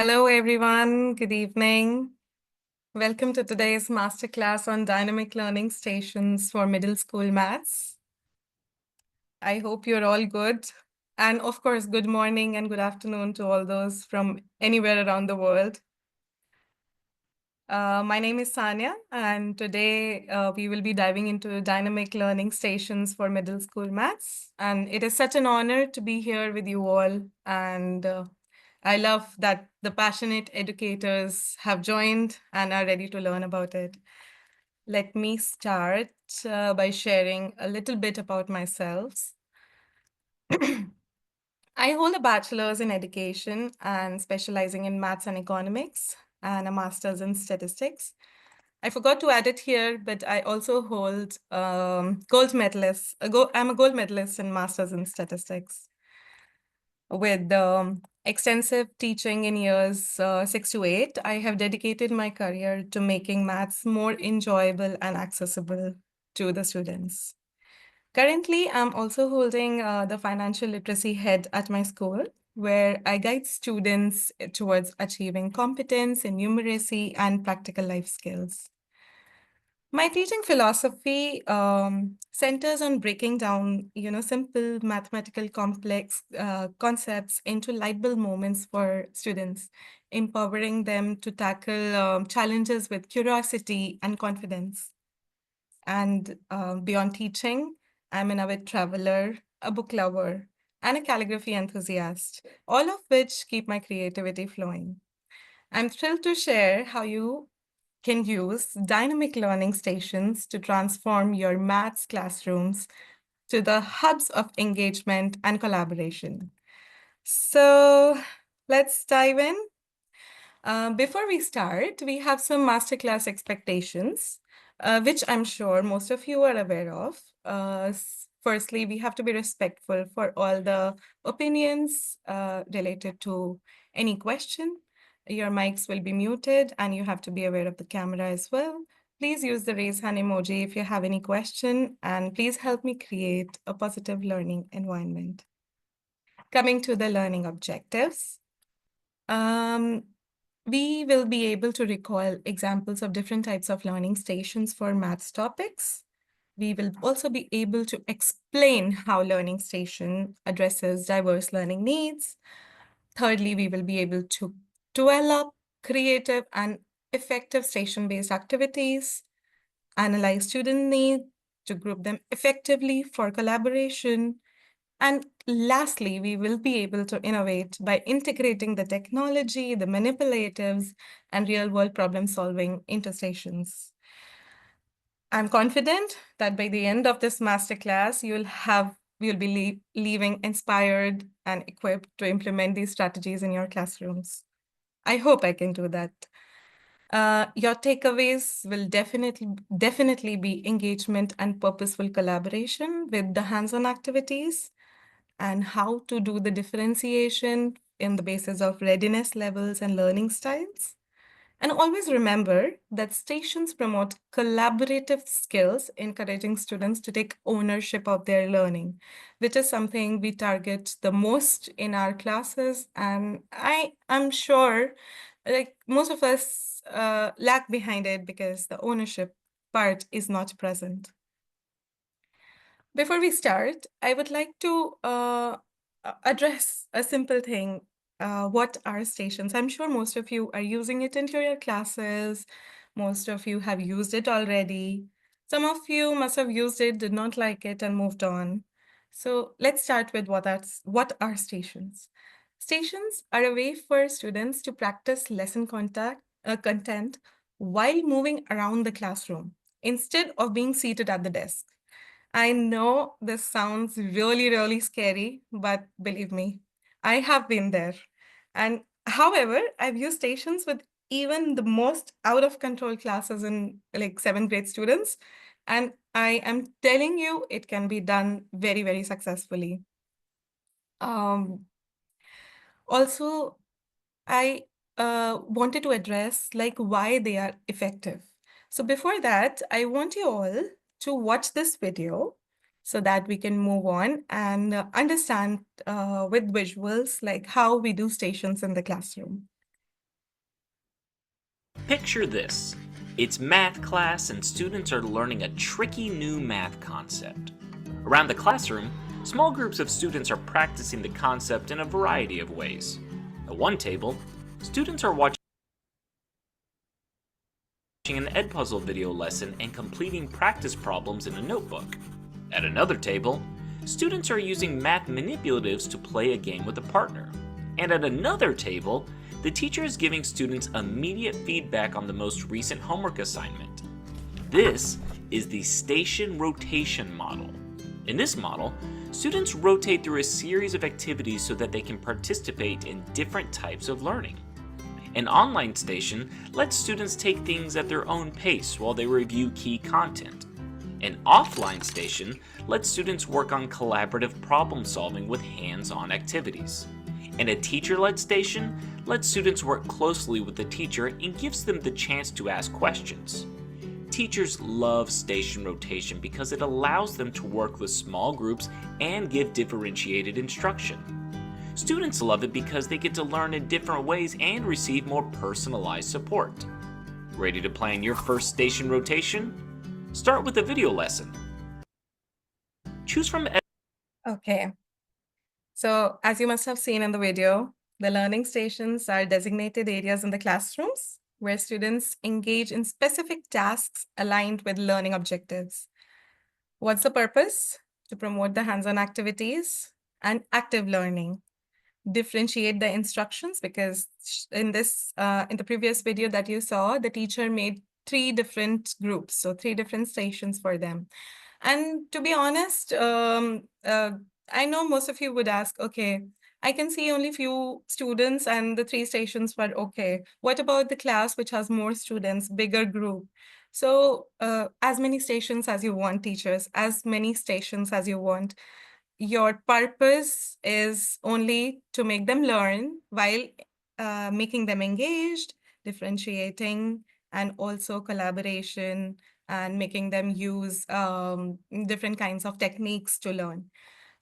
Hello, everyone. Good evening. Welcome to today's masterclass on dynamic learning stations for middle school maths. I hope you're all good. And of course, good morning and good afternoon to all those from anywhere around the world. My name is Sanya, and today we will be diving into dynamic learning stations for middle school maths. And it is such an honor to be here with you all. And I love that the passionate educators have joined and are ready to learn about it. Let me start by sharing a little bit about myself. I hold a bachelor's in education and specializing in maths and economics, and a master's in statistics. I forgot to add it here, but I also hold gold medalist. I'm a gold medalist in masters in statistics with extensive teaching in years 6 to 8. I have dedicated my career to making maths more enjoyable and accessible to the students. Currently, I'm also holding the financial literacy head at my school, where I guide students towards achieving competence in numeracy and practical life skills. My teaching philosophy centers on breaking down, simple mathematical complex concepts into light bulb moments for students, empowering them to tackle challenges with curiosity and confidence. And beyond teaching, I'm an avid traveler, a book lover, and a calligraphy enthusiast, all of which keep my creativity flowing. I'm thrilled to share how you can use dynamic learning stations to transform your maths classrooms to the hubs of engagement and collaboration. So let's dive in. Before we start, we have some masterclass expectations, which I'm sure most of you are aware of. Firstly, we have to be respectful for all the opinions related to any question. Your mics will be muted, and you have to be aware of the camera as well. Please use the raise hand emoji if you have any question, and please help me create a positive learning environment. Coming to the learning objectives. Um, we will be able to recall examples of different types of learning stations for maths topics. We will also be able to explain how learning station addresses diverse learning needs. Thirdly, we will be able to develop creative and effective station-based activities, analyze student needs to group them effectively for collaboration, and lastly, we will be able to innovate by integrating the technology, the manipulatives, and real-world problem-solving into stations. I'm confident that by the end of this masterclass, you'll be leaving inspired and equipped to implement these strategies in your classrooms. I hope I can do that. Your takeaways will definitely be engagement and purposeful collaboration with the hands-on activities, and how to do the differentiation in the basis of readiness levels and learning styles. And always remember that stations promote collaborative skills, encouraging students to take ownership of their learning, which is something we target the most in our classes. And I'm sure like most of us lag behind it because the ownership part is not present. Before we start, I would like to address a simple thing. What are stations? I'm sure most of you are using it into your classes. Most of you have used it already. Some of you must have used it, did not like it, and moved on. So let's start with what are stations? Stations are a way for students to practice lesson content while moving around the classroom instead of being seated at the desk. I know this sounds really scary, but believe me, I have been there. And however, I've used stations with even the most out of control classes in like seventh grade students. And I am telling you, it can be done very successfully. Um, Also, I wanted to address like why they are effective. So before that, I want you all to watch this video so that we can move on and understand with visuals like how we do stations in the classroom. Picture this. It's math class and students are learning a tricky new math concept. Around the classroom, small groups of students are practicing the concept in a variety of ways. At one table, students are watching an Edpuzzle video lesson and completing practice problems in a notebook. At another table, students are using math manipulatives to play a game with a partner. And at another table, the teacher is giving students immediate feedback on the most recent homework assignment. This is the station rotation model. In this model, students rotate through a series of activities so that they can participate in different types of learning. An online station lets students take things at their own pace while they review key content. An offline station lets students work on collaborative problem solving with hands-on activities. And a teacher-led station lets students work closely with the teacher and gives them the chance to ask questions. Teachers love station rotation because it allows them to work with small groups and give differentiated instruction. Students love it because they get to learn in different ways and receive more personalized support. Ready to plan your first station rotation? Start with a video lesson. Choose from Okay. So as you must have seen in the video, the learning stations are designated areas in the classrooms where students engage in specific tasks aligned with learning objectives. What's the purpose? To promote the hands-on activities and active learning. Differentiate the instructions because in the previous video that you saw, the teacher made 3 different groups, so 3 different stations for them. And to be honest, I know most of you would ask, okay, I can see only few students and the 3 stations were okay. What about the class which has more students, bigger group? So as many stations as you want, teachers, as many stations as you want. Your purpose is only to make them learn while making them engaged, differentiating, and also collaboration and making them use different kinds of techniques to learn.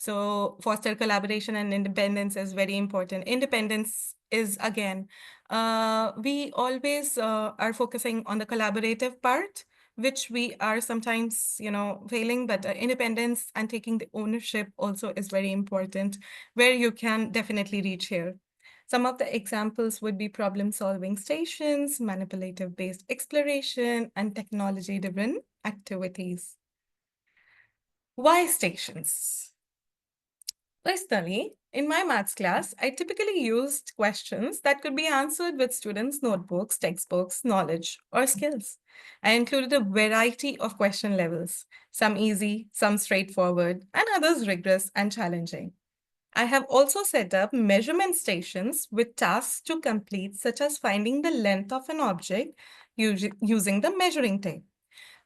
So foster collaboration and independence is very important. Independence is, again, we always are focusing on the collaborative part, which we are sometimes, failing, but independence and taking the ownership also is very important, where you can definitely reach here. Some of the examples would be problem-solving stations, manipulative-based exploration, and technology-driven activities. Why stations? Personally, in my maths class, I typically used questions that could be answered with students' notebooks, textbooks, knowledge, or skills. I included a variety of question levels, some easy, some straightforward, and others rigorous and challenging. I have also set up measurement stations with tasks to complete, such as finding the length of an object using the measuring tape.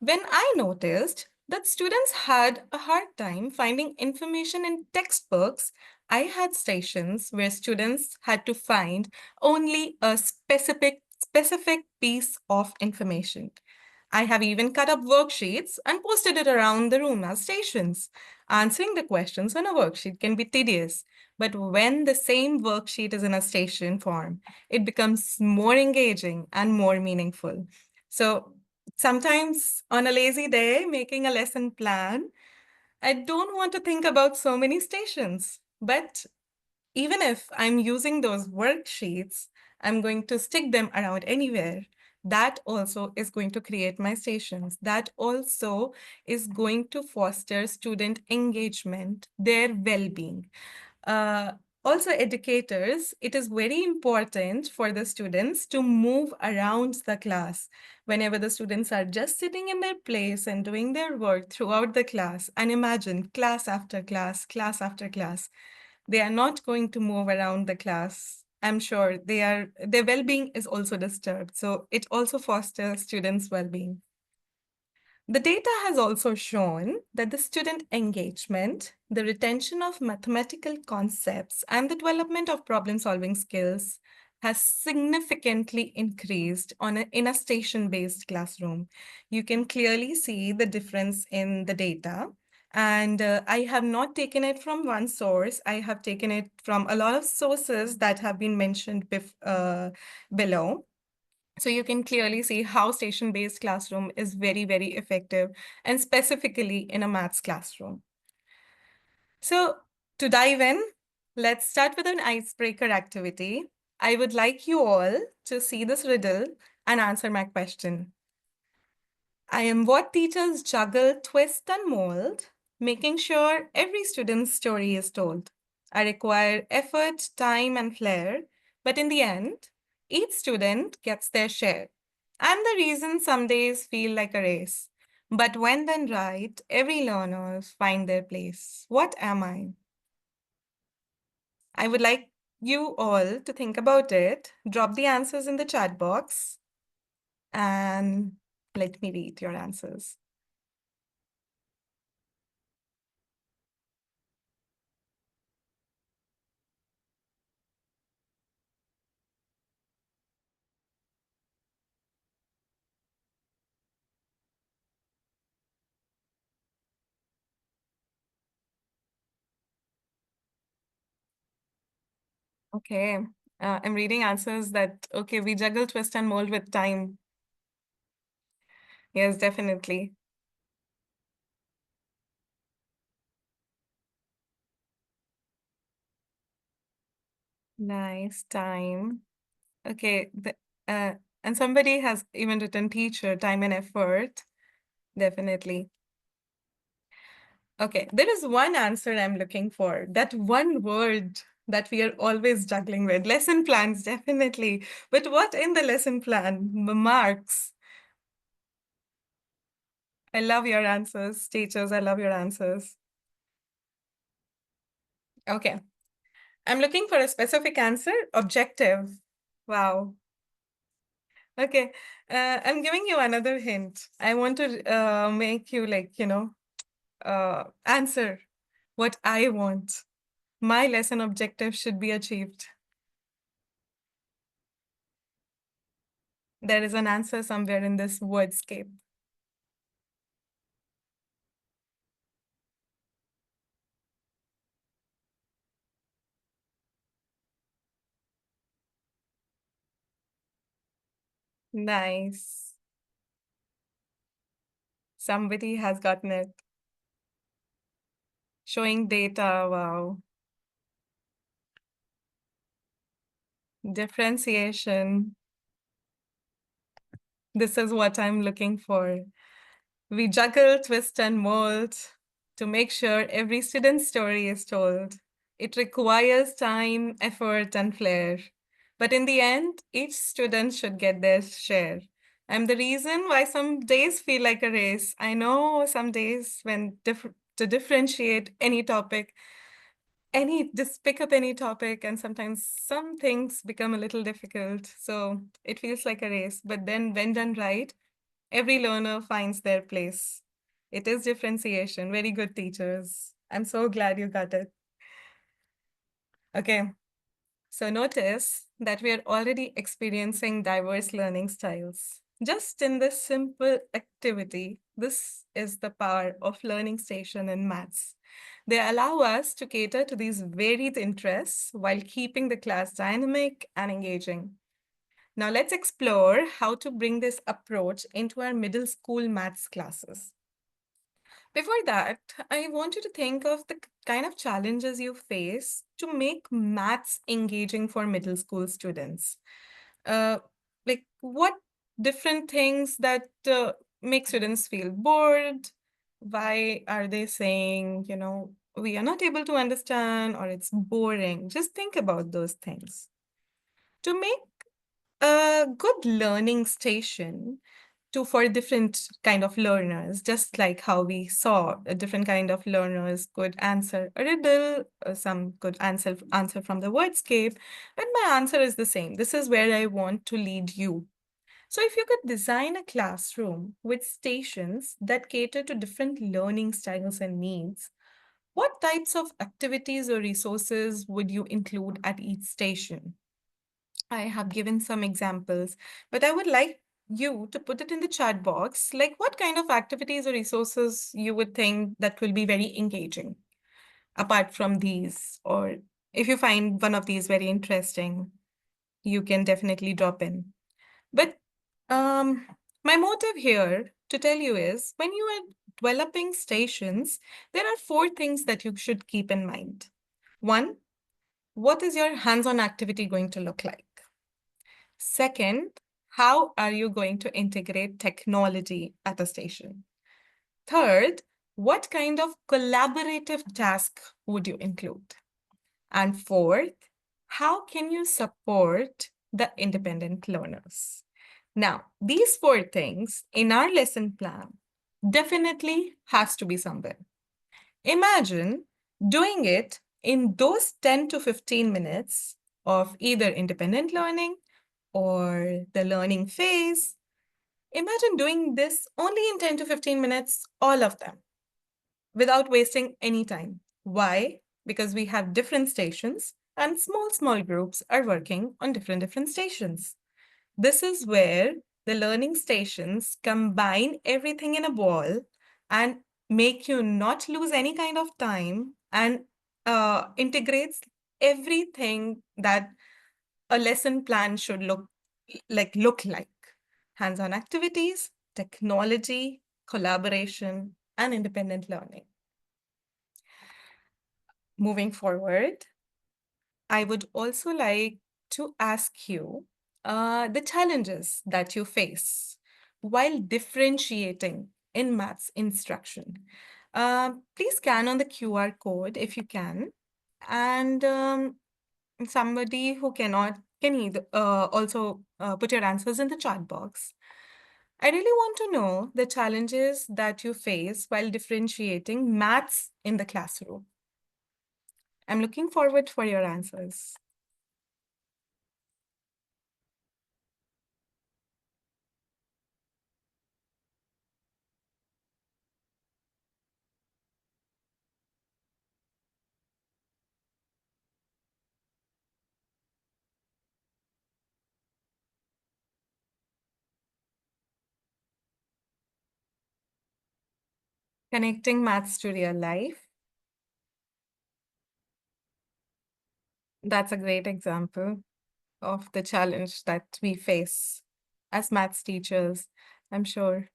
When I noticed that students had a hard time finding information in textbooks, I had stations where students had to find only a specific piece of information. I have even cut up worksheets and posted it around the room as stations. Answering the questions on a worksheet can be tedious, but when the same worksheet is in a station form, it becomes more engaging and more meaningful. So sometimes on a lazy day, making a lesson plan, I don't want to think about so many stations. But even if I'm using those worksheets, I'm going to stick them around anywhere. That also is going to create my stations. That also is going to foster student engagement, their well-being. Uh, Also, educators, it is very important for the students to move around the class. Whenever the students are just sitting in their place and doing their work throughout the class, and imagine class after class after class, they are not going to move around the class. I'm sure their well-being is also disturbed. So it also fosters students' well-being. The data has also shown that the student engagement, the retention of mathematical concepts, and the development of problem-solving skills has significantly increased in a station-based classroom. You can clearly see the difference in the data. And I have not taken it from one source. I have taken it from a lot of sources that have been mentioned below. So you can clearly see how station-based classroom is very, very effective, and specifically in a maths classroom. So to dive in, let's start with an icebreaker activity. I would like you all to see this riddle and answer my question. I am what teachers juggle, twist, and mold, making sure every student's story is told. I require effort, time, and flair, but in the end, each student gets their share. I'm the reason some days feel like a race. But when done right, every learner find their place. What am I? I would like you all to think about it, drop the answers in the chat box, and let me read your answers. Okay. I'm reading answers that, okay, we juggle, twist, and mold with time. Yes, definitely. Nice time. Okay. Uh, and somebody has even written teacher, time and effort. Definitely. Okay. There is one answer I'm looking for. That one word that we are always juggling with. Lesson plans, definitely. But what in the lesson plan? Marks. I love your answers, teachers. I love your answers. Okay. I'm looking for a specific answer. Objective. Wow. Okay. I'm giving you another hint. I want to make you answer what I want. My lesson objective should be achieved. There is an answer somewhere in this wordscape. Nice. Somebody has gotten it. Showing data. Wow. Differentiation. This is what I'm looking for. We juggle, twist, and mold to make sure every student's story is told. It requires time, effort, and flair. But in the end, each student should get their share. I'm the reason why some days feel like a race. I know some days when to differentiate any topic, just pick up any topic, and sometimes some things become a little difficult. So it feels like a race. But then when done right, every learner finds their place. It is differentiation. Very good, teachers. I'm so glad you got it. Okay, so notice that we are already experiencing diverse learning styles. Just in this simple activity, this is the power of Learning Station in maths. They allow us to cater to these varied interests while keeping the class dynamic and engaging. Now let's explore how to bring this approach into our middle school maths classes. Before that, I want you to think of the kind of challenges you face to make maths engaging for middle school students. Uh, like what different things that make students feel bored? Why are they saying, we are not able to understand or it's boring? Just think about those things. To make a good learning station for different kind of learners, just like how we saw a different kind of learners could answer a riddle, some could answer from the wordscape, but my answer is the same. This is where I want to lead you. So if you could design a classroom with stations that cater to different learning styles and needs, what types of activities or resources would you include at each station? I have given some examples, but I would like you to put it in the chat box, like what kind of activities or resources you would think that will be very engaging apart from these, or if you find one of these very interesting, you can definitely drop in. But Um, my motive here to tell you is when you are developing stations, there are four things that you should keep in mind. One, what is your hands-on activity going to look like? Second, how are you going to integrate technology at a station? Third, what kind of collaborative task would you include? And fourth, how can you support the independent learners? Now, these four things in our lesson plan definitely has to be somewhere. Imagine doing it in those 10 to 15 minutes of either independent learning or the learning phase. Imagine doing this only in 10 to 15 minutes, all of them, without wasting any time. Why? Because we have different stations and small groups are working on different stations. This is where the learning stations combine everything in a ball and make you not lose any kind of time and integrates everything that a lesson plan should look like. Hands-on activities, technology, collaboration, and independent learning. Moving forward, I would also like to ask you the challenges that you face while differentiating in maths instruction. Please scan on the QR code if you can. And somebody who cannot can either also put your answers in the chat box. I really want to know the challenges that you face while differentiating maths in the classroom. I'm looking forward for your answers. Connecting maths to real life. That's a great example of the challenge that we face as maths teachers, I'm sure.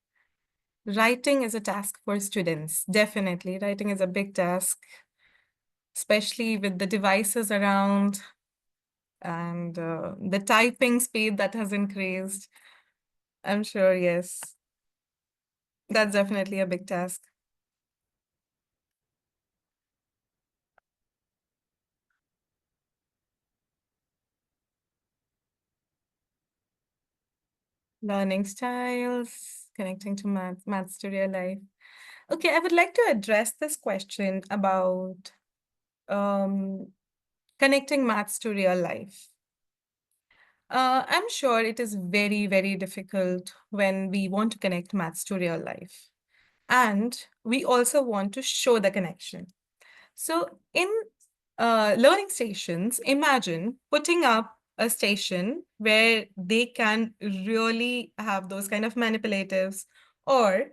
Writing is a task for students. Definitely, writing is a big task, especially with the devices around and the typing speed that has increased. I'm sure, yes, that's definitely a big task. Learning styles, connecting to maths to real life. Okay, I would like to address this question about um, connecting maths to real life. I'm sure it is very difficult when we want to connect maths to real life. And we also want to show the connection. So in learning stations, imagine putting up a station where they can really have those kind of manipulatives, or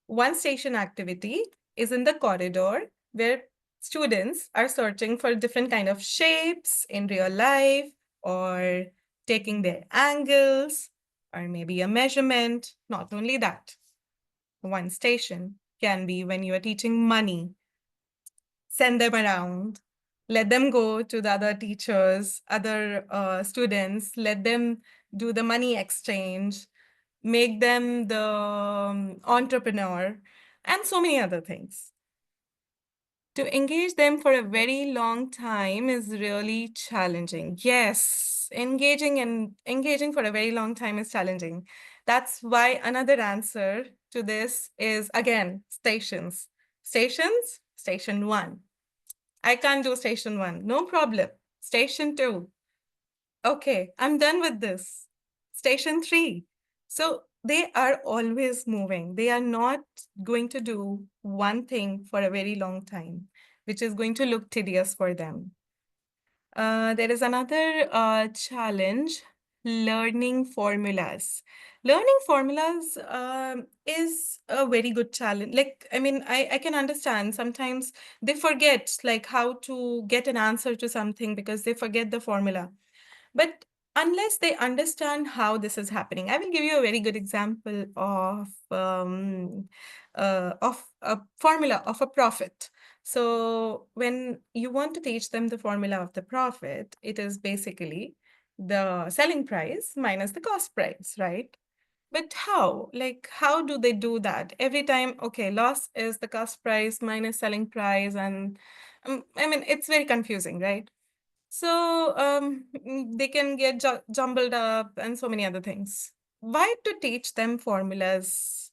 one station activity is in the corridor where students are searching for different kind of shapes in real life or taking their angles or maybe a measurement. Not only that, one station can be when you are teaching money, send them around, let them go to the other teachers, other students, let them do the money exchange, make them the entrepreneur, and so many other things. To engage them for a very long time is really challenging. Yes, engaging for a very long time is challenging. That's why another answer to this is again stations. Stations, station one. I can't do station one. No problem. Station two. Okay, I'm done with this. Station three. So they are always moving. They are not going to do one thing for a very long time, which is going to look tedious for them. There is another challenge, learning formulas. Learning formulas is a very good challenge. Like, I mean, I can understand sometimes they forget like how to get an answer to something because they forget the formula. But unless they understand how this is happening. I will give you a very good example of a formula of a profit. So when you want to teach them the formula of the profit, it is basically the selling price minus the cost price, right? But how? Like, how do they do that? Every time, okay, loss is the cost price minus selling price, and I mean, it's very confusing, right? So they can get jumbled up and so many other things. Why to teach them formulas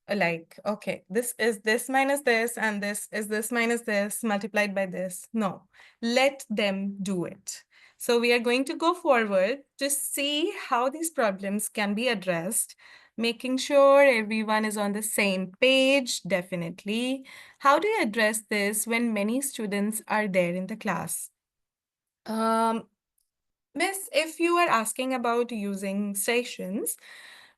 like, okay, this is this minus this, and this is this minus this multiplied by this? No, let them do it. So we are going to go forward to see how these problems can be addressed, making sure everyone is on the same page, definitely. How do you address this when many students are there in the class? Um, Miss, if you are asking about using stations,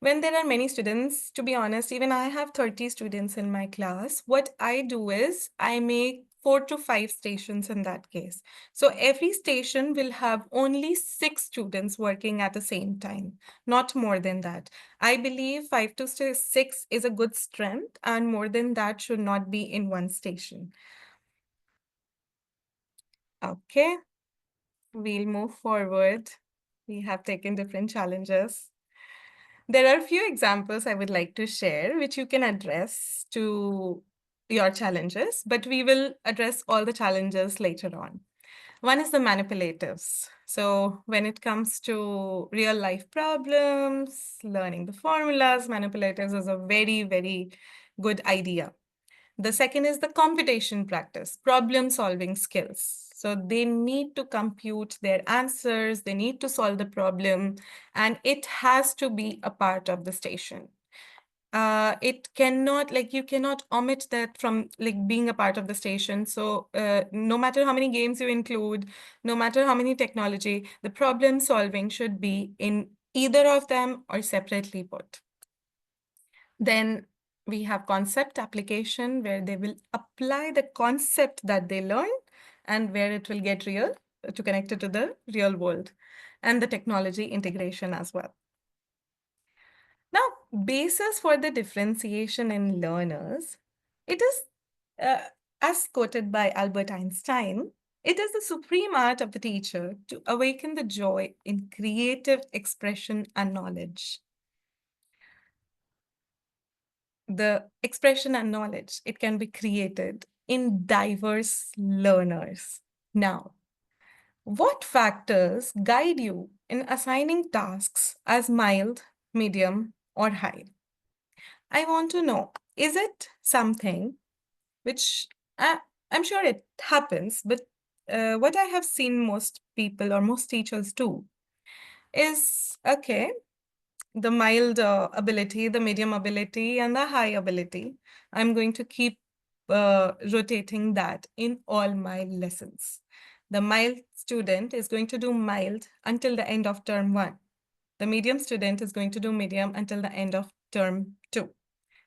when there are many students, to be honest, even I have 30 students in my class, what I do is I make 4 to 5 stations in that case. So every station will have only 6 students working at the same time, not more than that. I believe 5 to 6 is a good strength, and more than that should not be in one station. Okay. We'll move forward. We have taken different challenges. There are a few examples I would like to share, which you can address to your challenges, but we will address all the challenges later on. One is the manipulatives. So when it comes to real life problems, learning the formulas, manipulatives is a very, very good idea. The second is the computation practice, problem solving skills. So they need to compute their answers, they need to solve the problem, and it has to be a part of the station. It cannot, like, you cannot omit that from like being a part of the station. So no matter how many games you include, no matter how many technology, the problem solving should be in either of them or separately put. Then we have concept application, where they will apply the concept that they learn and where it will get real to connect it to the real world, and the technology integration as well. Now, basis for the differentiation in learners, it is, uh, as quoted by Albert Einstein, it is the supreme art of the teacher to awaken the joy in creative expression and knowledge. The expression and knowledge, it can be created in diverse learners. Now, what factors guide you in assigning tasks as mild, medium, or high? I want to know, is it something which I, I'm sure it happens, but what I have seen most people or most teachers do is, okay, the mild ability, the medium ability, and the high ability. I'm going to keep rotating that in all my lessons. The mild student is going to do mild until the end of term 1. The medium student is going to do medium until the end of term 2.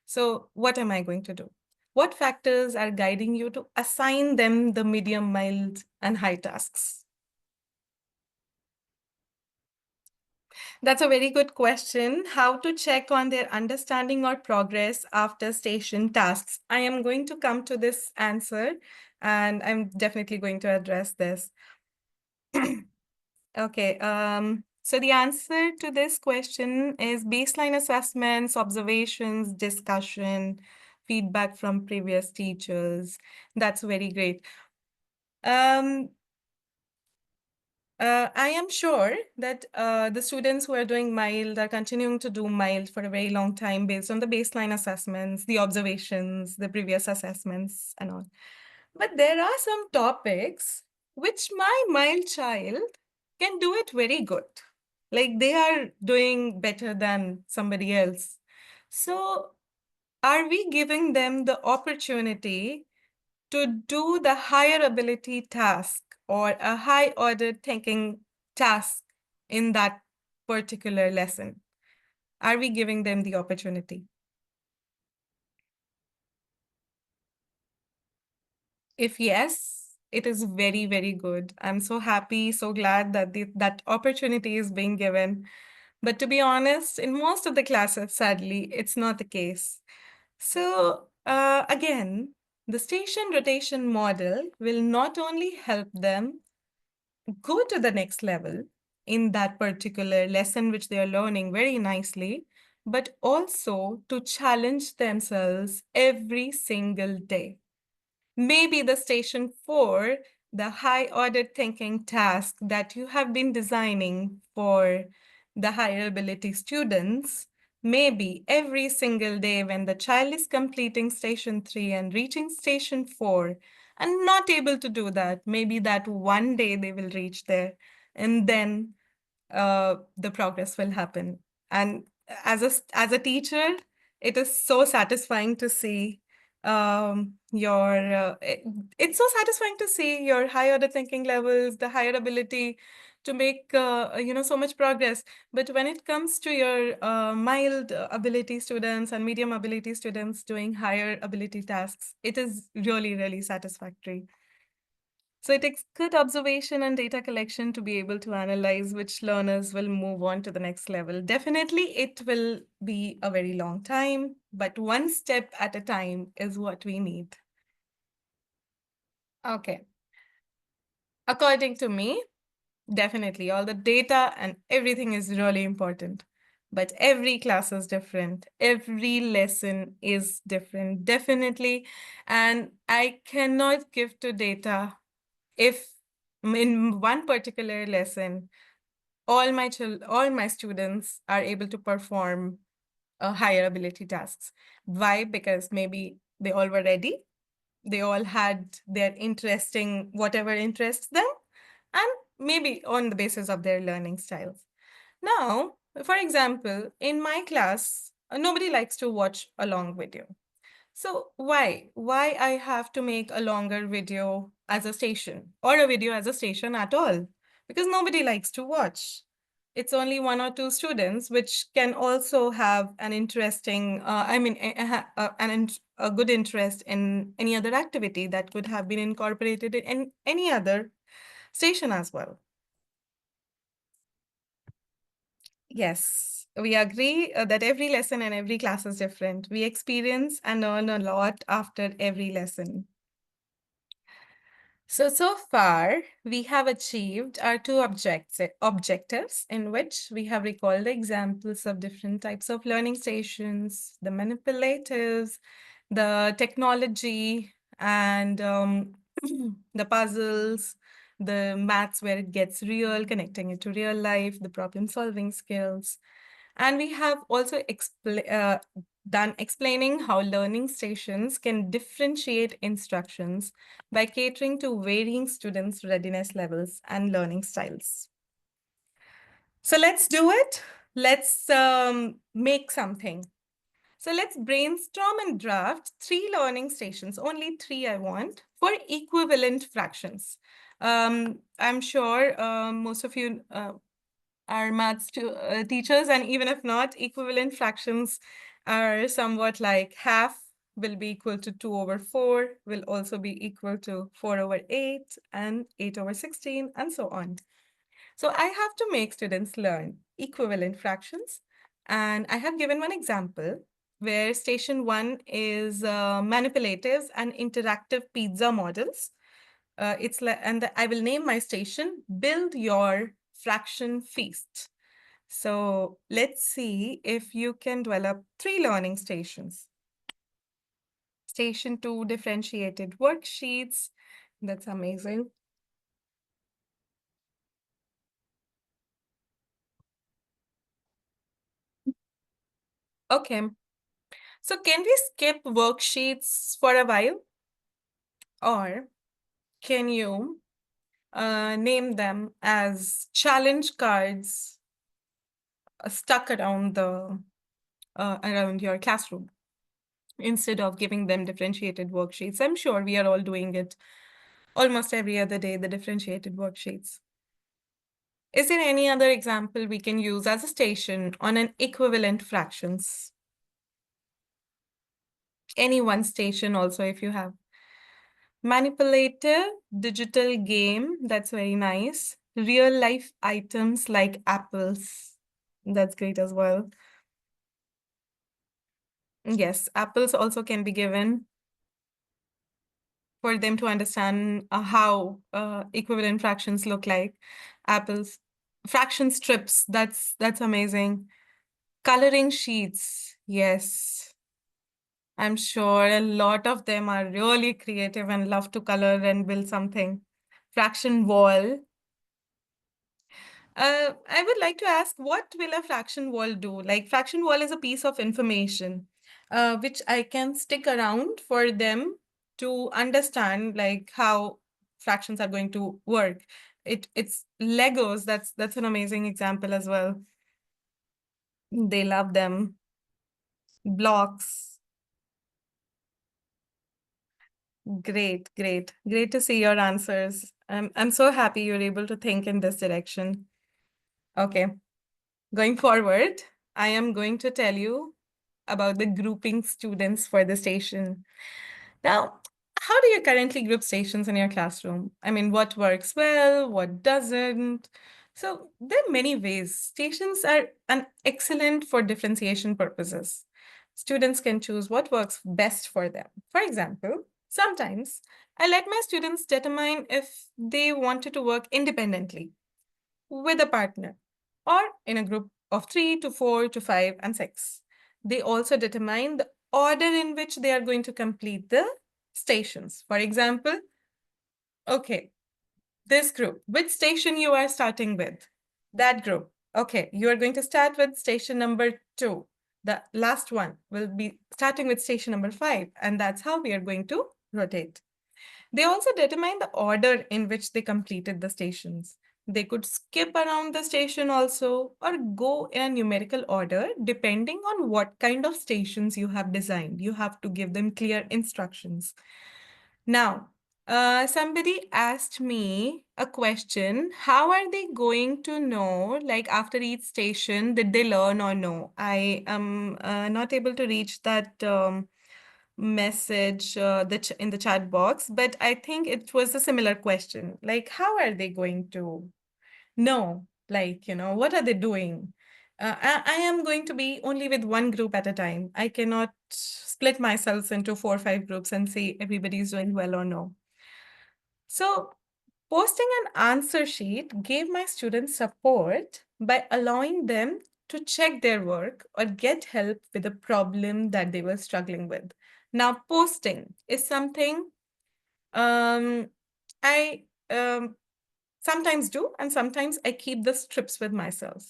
So what am I going to do? What factors are guiding you to assign them the medium, mild, and high tasks? That's a very good question. How to check on their understanding or progress after station tasks? I am going to come to this answer, and I'm definitely going to address this. Okay, so the answer to this question is baseline assessments, observations, discussion, feedback from previous teachers. That's very great. Um, I am sure that the students who are doing mild are continuing to do mild for a very long time based on the baseline assessments, the observations, the previous assessments, and all. But there are some topics which my mild child can do it very good. Like they are doing better than somebody else. So, are we giving them the opportunity to do the higher ability task or a high order thinking task in that particular lesson? Are we giving them the opportunity? If yes, It is very, very good. I'm so happy, so glad that that opportunity is being given. But to be honest, in most of the classes, sadly, it's not the case. So, again, the station rotation model will not only help them go to the next level in that particular lesson which they are learning very nicely, but also to challenge themselves every single day. Maybe the station four, the high ordered thinking task that you have been designing for the higher ability students, maybe every single day when the child is completing station three and reaching station four and not able to do that, maybe that one day they will reach there and then the progress will happen. And as a teacher, it is so satisfying to see your it's so satisfying to see your high order thinking levels, the higher ability to make so much progress. But when it comes to your mild ability students and medium ability students doing higher ability tasks, it is really, really satisfactory. So it takes good observation and data collection to be able to analyze which learners will move on to the next level. Definitely, it will be a very long time, but one step at a time is what we need. Okay. According to me, definitely all the data and everything is really important. But every class is different. Every lesson is different, definitely. And I cannot give to data if in one particular lesson all my students are able to perform higher ability tasks. Why? Because maybe they all were ready, they all had their interesting whatever interests them, and maybe on the basis of their learning styles. Now, for example, in my class, nobody likes to watch a long video. So why I have to make a longer video as a station or a video as a station at all? Because nobody likes to watch. It's only one or two students, which can also have an interesting, a good interest in any other activity that could have been incorporated in any other station as well. Yes, we agree that every lesson and every class is different. We experience and learn a lot after every lesson. So far, we have achieved our two objectives in which we have recalled the examples of different types of learning stations, the manipulatives, the technology, and the puzzles, the maths where it gets real, connecting it to real life, the problem solving skills. And we have also done explaining how learning stations can differentiate instructions by catering to varying students' readiness levels and learning styles. So let's do it. Let's make something. So let's brainstorm and draft 3 learning stations, only 3 I want, for equivalent fractions. I'm sure most of you are teachers, and even if not, equivalent fractions are somewhat like half will be equal to 2 over 4, will also be equal to 4 over 8, and 8 over 16, and so on. So I have to make students learn equivalent fractions, and I have given one example where station 1 is manipulatives and interactive pizza models. I will name my station Build Your Fraction Feast. So let's see if you can develop 3 learning stations. Station 2, differentiated worksheets. That's amazing. Okay. So can we skip worksheets for a while? Or can you name them as challenge cards stuck around your classroom instead of giving them differentiated worksheets? I'm sure we are all doing it almost every other day, the differentiated worksheets. Is there any other example we can use as a station on an equivalent fractions? Any one station also, if you have. Manipulative digital game, that's very nice. Real life items like apples, that's great as well. Yes, apples also can be given for them to understand how equivalent fractions look like. Apples, fraction strips, that's amazing. Coloring sheets, yes. I'm sure a lot of them are really creative and love to color and build something. Fraction wall. I would like to ask, what will a fraction wall do? Like, fraction wall is a piece of information which I can stick around for them to understand, like, how fractions are going to work. It's Legos. That's an amazing example as well. They love them. Blocks. Great, great. Great to see your answers. I'm so happy you're able to think in this direction. Okay, going forward, I am going to tell you about the grouping students for the station. Now, how do you currently group stations in your classroom? I mean, what works well, what doesn't? So there are many ways. Stations are an excellent for differentiation purposes. Students can choose what works best for them. For example, sometimes I let my students determine if they wanted to work independently with a partner or in a group of 3 to 4 to 5 and 6. They also determine the order in which they are going to complete the stations. For example, okay, this group, which station you are starting with? That group. Okay, you are going to start with station number 2. The last one will be starting with station number 5, and that's how we are going to rotate. They also determine the order in which they completed the stations. They could skip around the station also or go in a numerical order depending on what kind of stations you have designed. You have to give them clear instructions. Now, somebody asked me a question. How are they going to know, like after each station, did they learn or no? I am not able to reach that message in the chat box, but I think it was a similar question. Like, how are they going to know? Like, what are they doing? I am going to be only with one group at a time. I cannot split myself into 4 or 5 groups and see everybody is doing well or no. So, posting an answer sheet gave my students support by allowing them to check their work or get help with a problem that they were struggling with. Now, posting is something um, I sometimes do, and sometimes I keep the strips with myself.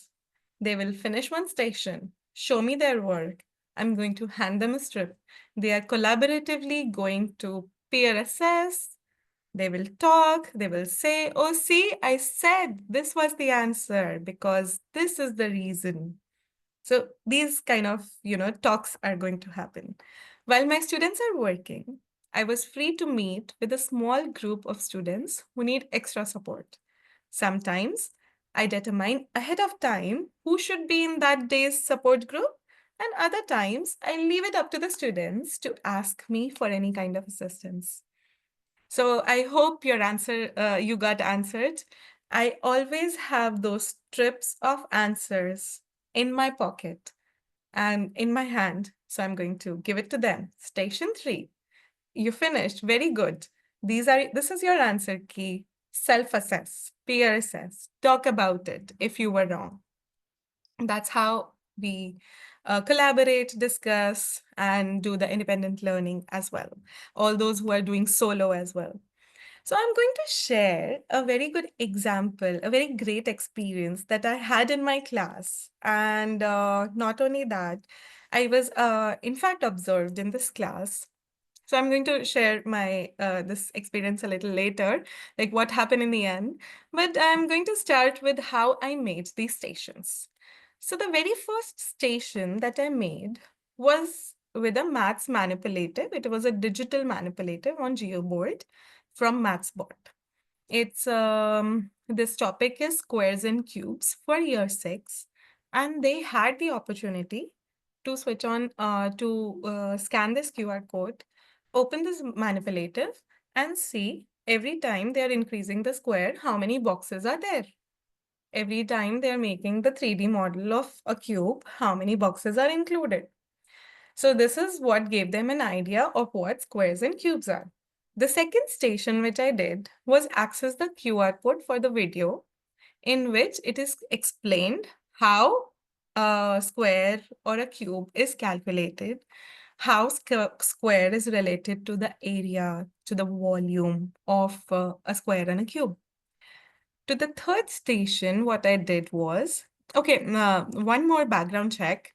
They will finish one station, show me their work. I'm going to hand them a strip. They are collaboratively going to peer assess, they will talk, they will say, oh, see, I said this was the answer because this is the reason. So these kind of, talks are going to happen. While my students are working, I was free to meet with a small group of students who need extra support. Sometimes I determine ahead of time who should be in that day's support group, and other times I leave it up to the students to ask me for any kind of assistance. So I hope you got answered. I always have those strips of answers in my pocket and in my hand. So I'm going to give it to them. Station 3. You finished. Very good. This is your answer key. Self-assess, peer assess, talk about it if you were wrong. That's how we collaborate, discuss, and do the independent learning as well. All those who are doing solo as well. So I'm going to share a very good example, a very great experience that I had in my class. And not only that, I was in fact observed in this class. So I'm going to share my this experience a little later, like what happened in the end. But I'm going to start with how I made these stations. So the very first station that I made was with a maths manipulative. It was a digital manipulative on GeoBoard from MathsBot. It's this topic is squares and cubes for year 6, and they had the opportunity to switch on to scan this QR code, open this manipulative, and see every time they are increasing the square, how many boxes are there. Every time they are making the 3D model of a cube, how many boxes are included. So this is what gave them an idea of what squares and cubes are. The second station which I did was access the QR code for the video in which it is explained how a square or a cube is calculated, how square is related to the area, to the volume of a square and a cube. To the third station, what I did was, okay, one more background check.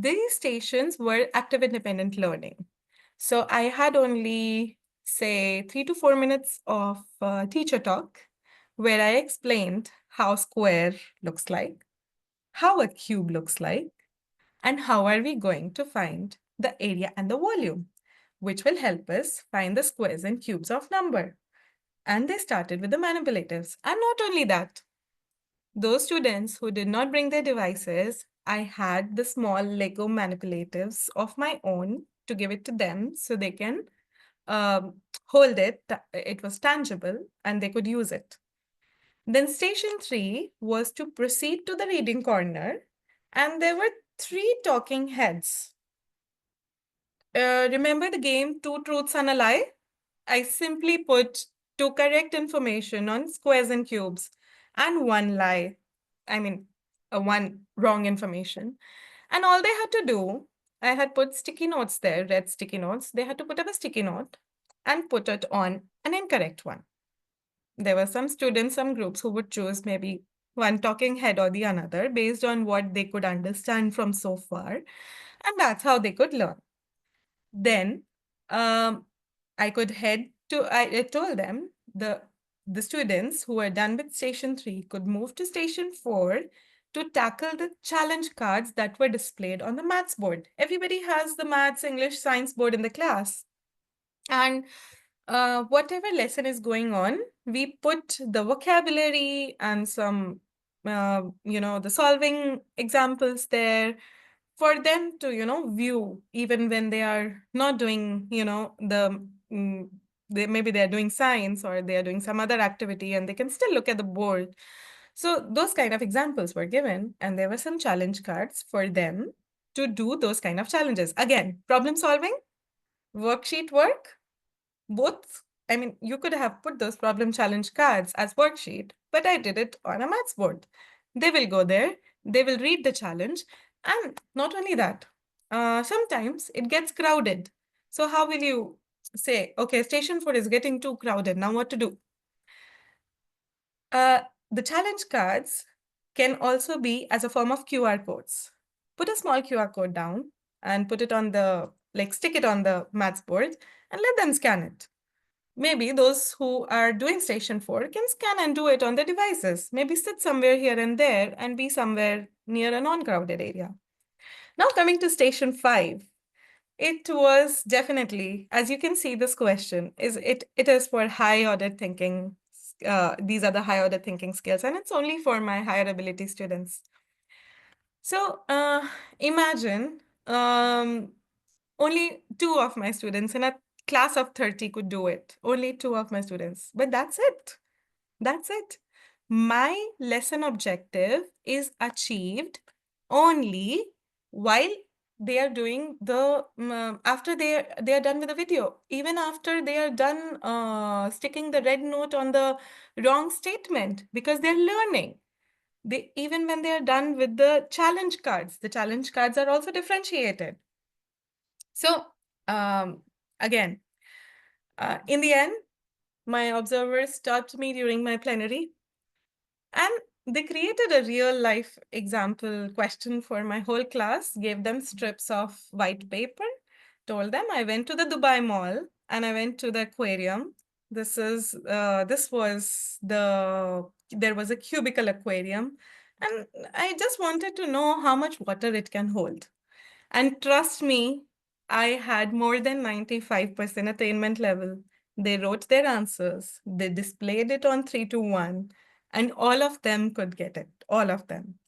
These stations were active independent learning. So I had only, say, 3 to 4 minutes of teacher talk where I explained how square looks like, how a cube looks like, and how are we going to find the area and the volume, which will help us find the squares and cubes of number. And they started with the manipulatives. And not only that, those students who did not bring their devices, I had the small Lego manipulatives of my own to give it to them so they can hold it. It was tangible and they could use it. Then station 3 was to proceed to the reading corner, and there were 3 talking heads. Remember the game Two Truths and a Lie? I simply put 2 correct information on squares and cubes and 1 lie. I mean, one wrong information. And all they had to do, I had put sticky notes there, red sticky notes. They had to put up a sticky note and put it on an incorrect one. There were some students, some groups who would choose maybe one talking head or the another based on what they could understand from so far. And that's how they could learn. Then um, I could head to, I told them the students who were done with station 3 could move to station 4 to tackle the challenge cards that were displayed on the maths board. Everybody has the maths, English, science board in the class. And whatever lesson is going on, we put the vocabulary and some, the solving examples there for them to, view even when they are not doing, maybe they're doing science or they are doing some other activity and they can still look at the board. So those kind of examples were given and there were some challenge cards for them to do those kind of challenges. Again, problem solving, worksheet work, both. I mean, you could have put those problem challenge cards as worksheet, but I did it on a maths board. They will go there, they will read the challenge, and not only that, sometimes it gets crowded. So how will you say, okay, station 4 is getting too crowded, now what to do? The challenge cards can also be as a form of QR codes. Put a small QR code down and put it on stick it on the maths board and let them scan it. Maybe those who are doing station 4 can scan and do it on their devices. Maybe sit somewhere here and there and be somewhere near a non-crowded area. Now coming to station 5, it was definitely, as you can see, this question it is for high order thinking. These are the high order thinking skills, and it's only for my higher ability students. So imagine only 2 of my students in a class of 30 could do it. Only 2 of my students. But that's it. That's it. My lesson objective is achieved only while they are doing after they are done with the video. Even after they are done sticking the red note on the wrong statement because they're learning. Even when they are done with the challenge cards are also differentiated. So again, in the end, my observers stopped me during my plenary and they created a real life example question for my whole class, gave them strips of white paper, told them I went to the Dubai Mall and I went to the aquarium. There was a cubicle aquarium and I just wanted to know how much water it can hold. And trust me, I had more than 95% attainment level. They wrote their answers, they displayed it on 3 to 1, and all of them could get it. All of them.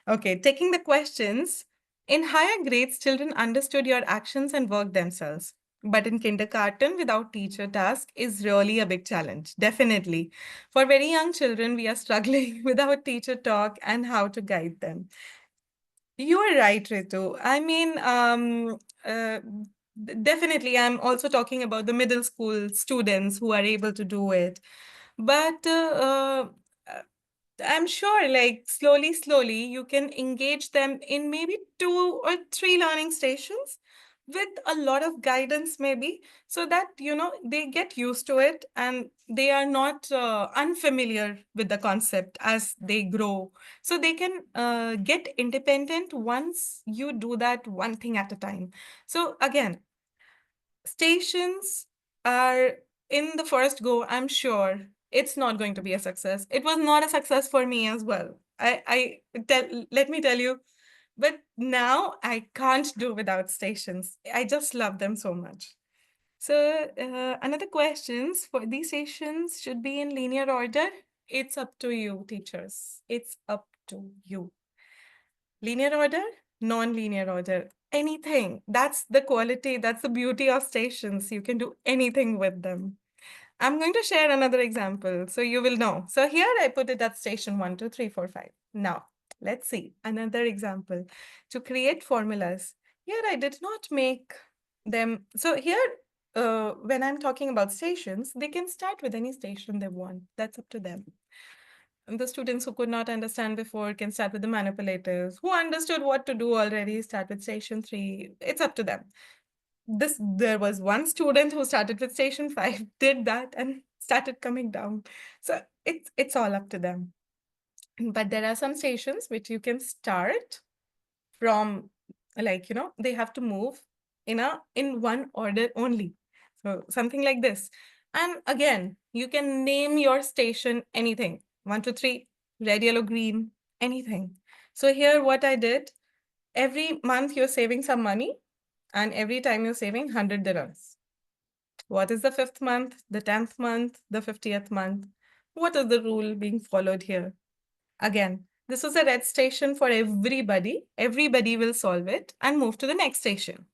Okay, taking the questions. In higher grades, children understood your actions and worked themselves. But in kindergarten, without teacher task is really a big challenge. Definitely. For very young children, we are struggling without teacher talk and how to guide them. You are right, Ritu. I mean, definitely, I'm also talking about the middle school students who are able to do it. But uh, I'm sure, like slowly, you can engage them in maybe 2 or 3 learning stations with a lot of guidance, maybe, so that, they get used to it and they are not unfamiliar with the concept as they grow. So they can get independent once you do that one thing at a time. So again, stations are in the first go, I'm sure it's not going to be a success. It was not a success for me as well. Let me tell you, but now I can't do without stations. I just love them so much. So another questions for these stations should be in linear order. It's up to you, teachers. It's up to you. Linear order, non-linear order, anything. That's the quality, that's the beauty of stations. You can do anything with them. I'm going to share another example so you will know. So here I put it at station 1, 2, 3, 4, 5. Now, let's see another example. To create formulas, here I did not make them. So here, when I'm talking about stations, they can start with any station they want. That's up to them. And the students who could not understand before can start with the manipulators. Who understood what to do already start with station 3. It's up to them. There was one student who started with station 5, did that and started coming down. So it's all up to them. But there are some stations which you can start from, like, they have to move in one order only. So something like this. And again, you can name your station anything. 1, 2, 3, red, yellow, green, anything. So here what I did, every month you're saving some money, and every time you're saving 100 dirhams. What is the 5th month, the 10th month, the 50th month? What is the rule being followed here? Again, this was a red station for everybody. Everybody will solve it and move to the next station.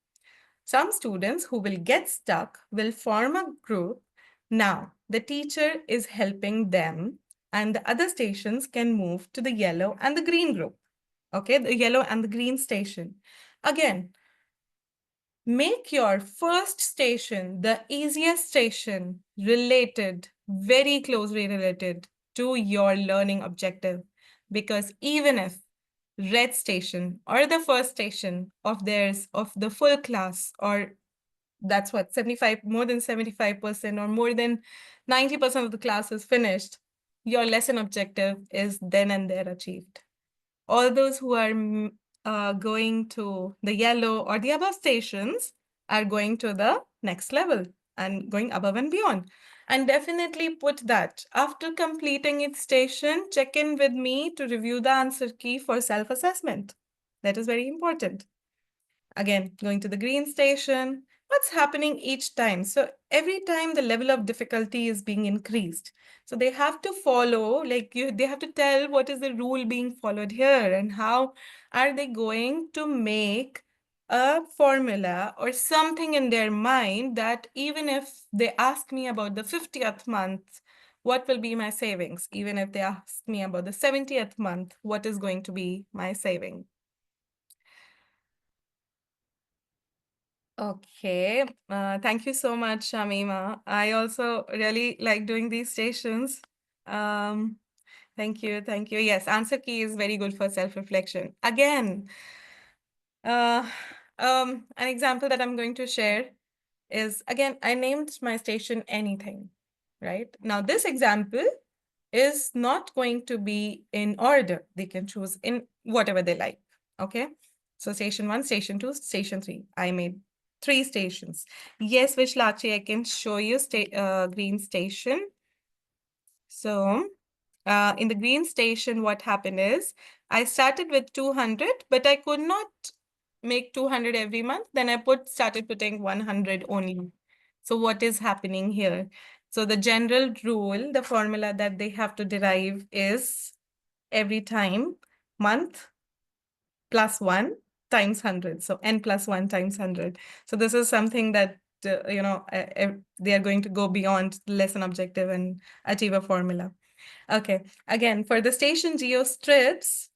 Some students who will get stuck will form a group. Now, the teacher is helping them, and the other stations can move to the yellow and the green group. Okay, the yellow and the green station. Again, make your first station the easiest station related, very closely related to your learning objective. Because even if red station or the first station of theirs of the full class, or that's what 75, more than 75% or more than 90% of the class is finished, your lesson objective is then and there achieved. All those who are going to the yellow or the above stations are going to the next level and going above and beyond. And definitely put that. After completing its station, check in with me to review the answer key for self-assessment. That is very important. Again, going to the green station, what's happening each time? So every time the level of difficulty is being increased. So they have to follow, they have to tell what is the rule being followed here and how are they going to make a formula or something in their mind that even if they ask me about the 50th month, what will be my savings? Even if they ask me about the 70th month, what is going to be my saving? Okay, thank you so much, Shamima. I also really like doing these stations. Um, thank you, thank you. Yes, answer key is very good for self-reflection. Again, uh, an example that I'm going to share is, again, I named my station anything, right? Now, this example is not going to be in order. They can choose in whatever they like, okay? So station 1, station 2, station 3. I made 3 stations. Yes, Vishlachi, I can show you green station. So in the green station, what happened is I started with 200, but I could not make 200 every month. Then I started putting 100 only. So what is happening here? So the general rule, the formula that they have to derive is every time month plus 1 times 100. So n plus 1 times 100. So this is something that they are going to go beyond the lesson objective and achieve a formula. Okay, again, for the station geo strips,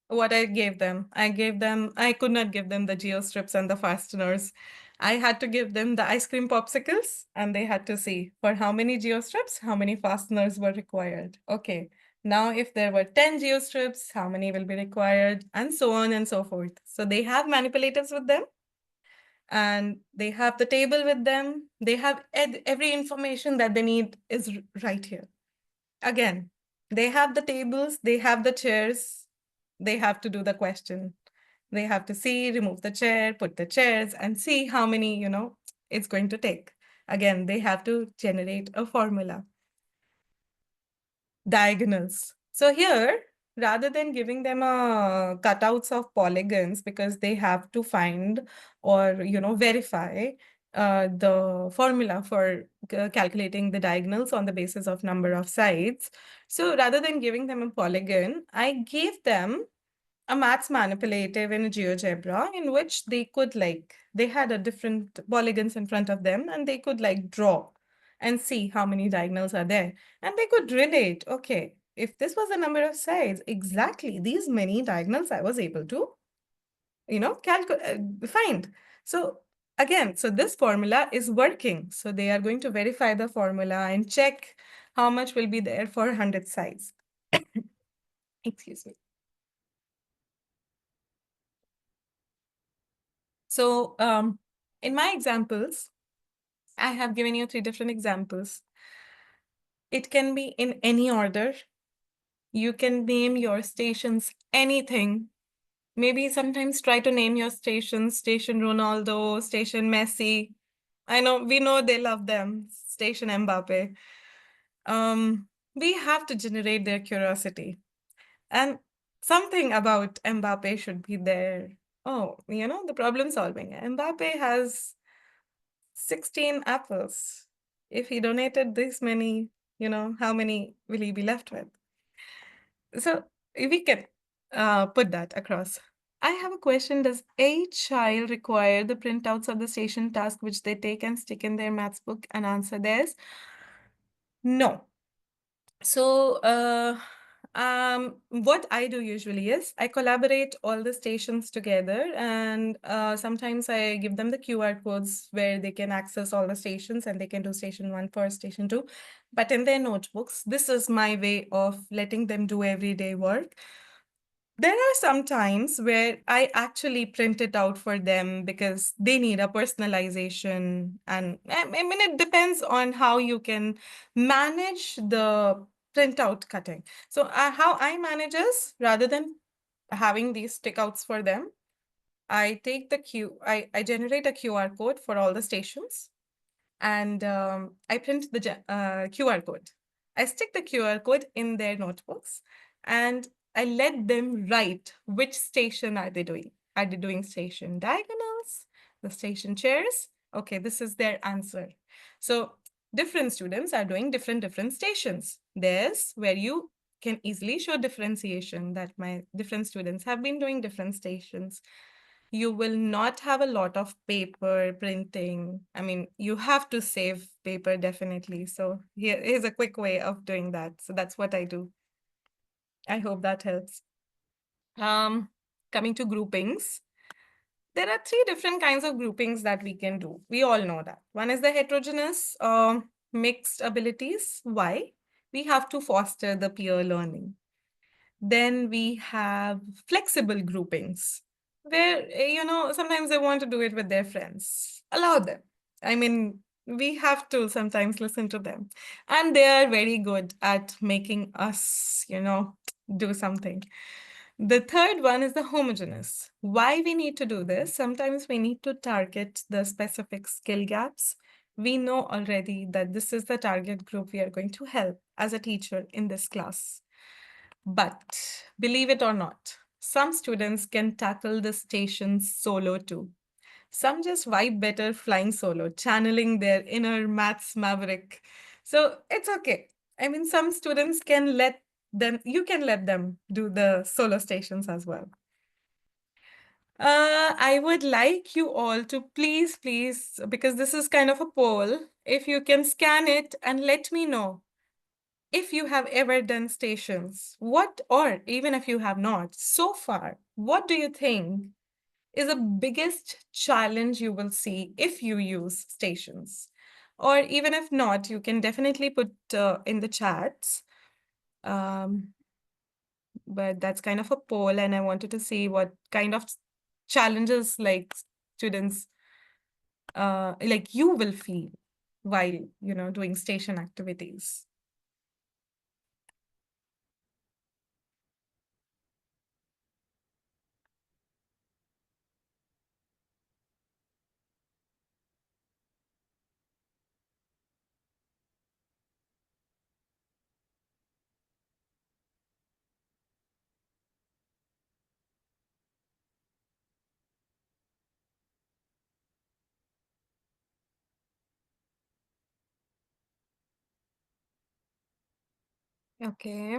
what I could not give them the geo strips and the fasteners. I had to give them the ice cream popsicles, and they had to see for how many geo strips, how many fasteners were required. Okay, now if there were 10 geo strips, how many will be required, and so on and so forth. So they have manipulators with them, and they have the table with them. They have every information that they need is right here. Again, they have the tables, they have the chairs, they have to do the question. They have to see, remove the chair, put the chairs, and see how many, it's going to take. Again, they have to generate a formula. Diagonals. So here, rather than giving them cutouts of polygons because they have to find or verify the formula for calculating the diagonals on the basis of number of sides. So rather than giving them a polygon, I gave them a maths manipulative in GeoGebra in which they had a different polygons in front of them and they could draw and see how many diagonals are there. And they could relate, okay, if this was the number of sides, exactly these many diagonals I was able to, find. So again, so this formula is working. So they are going to verify the formula and check how much will be there for 100 sides. Excuse me. So in my examples, I have given you 3 different examples. It can be in any order. You can name your stations anything. Maybe sometimes try to name your stations, Station Ronaldo, Station Messi. We know they love them, Station Mbappe. We have to generate their curiosity. And something about Mbappe should be there. Oh, the problem solving. Mbappe has 16 apples. If he donated this many, how many will he be left with? So we can put that across. I have a question. Does a child require the printouts of the station task which they take and stick in their maths book and answer theirs? No. So what I do usually is I collaborate all the stations together, and sometimes I give them the QR codes where they can access all the stations and they can do station 1 for station 2. But in their notebooks, this is my way of letting them do everyday work. There are some times where I actually print it out for them because they need a personalization. And I mean, it depends on how you can manage the printout cutting. So how I manage is rather than having these stickouts for them, I take I generate a QR code for all the stations, and I print the QR code. I stick the QR code in their notebooks, and I let them write which station are they doing. Are they doing station diagonals, the station chairs? Okay, this is their answer. So different students are doing different stations. There's where you can easily show differentiation that my different students have been doing different stations. You will not have a lot of paper printing. I mean, you have to save paper definitely. So here's a quick way of doing that. So that's what I do. I hope that helps. Coming to groupings, there are 3 different kinds of groupings that we can do. We all know that. One is the heterogeneous mixed abilities. Why? We have to foster the peer learning. Then we have flexible groupings where, sometimes they want to do it with their friends. Allow them. I mean, we have to sometimes listen to them. And they are very good at making us, do something. The third one is the homogeneous. Why we need to do this? Sometimes we need to target the specific skill gaps. We know already that this is the target group we are going to help as a teacher in this class. But believe it or not, some students can tackle the stations solo too. Some just vibe better flying solo, channeling their inner maths maverick. So it's okay. I mean, some students you can let them do the solo stations as well. I would like you all to please, because this is kind of a poll, if you can scan it and let me know if you have ever done stations, what, or even if you have not, so far, what do you think is the biggest challenge you will see if you use stations? Or even if not, you can definitely put in the chats. Um, but that's kind of a poll, and I wanted to see what kind of challenges like students like you will feel while doing station activities. Okay.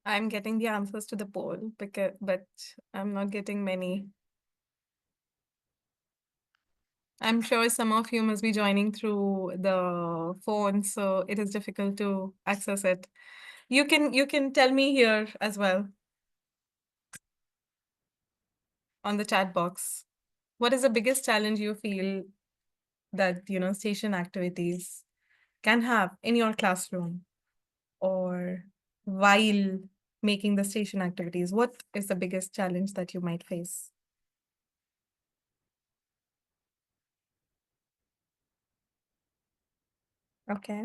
I'm getting the answers to the poll but I'm not getting many. I'm sure some of you must be joining through the phone, so it is difficult to access it. You can tell me here as well on the chat box. What is the biggest challenge you feel that, station activities can have in your classroom or while making the station activities? What is the biggest challenge that you might face? Okay.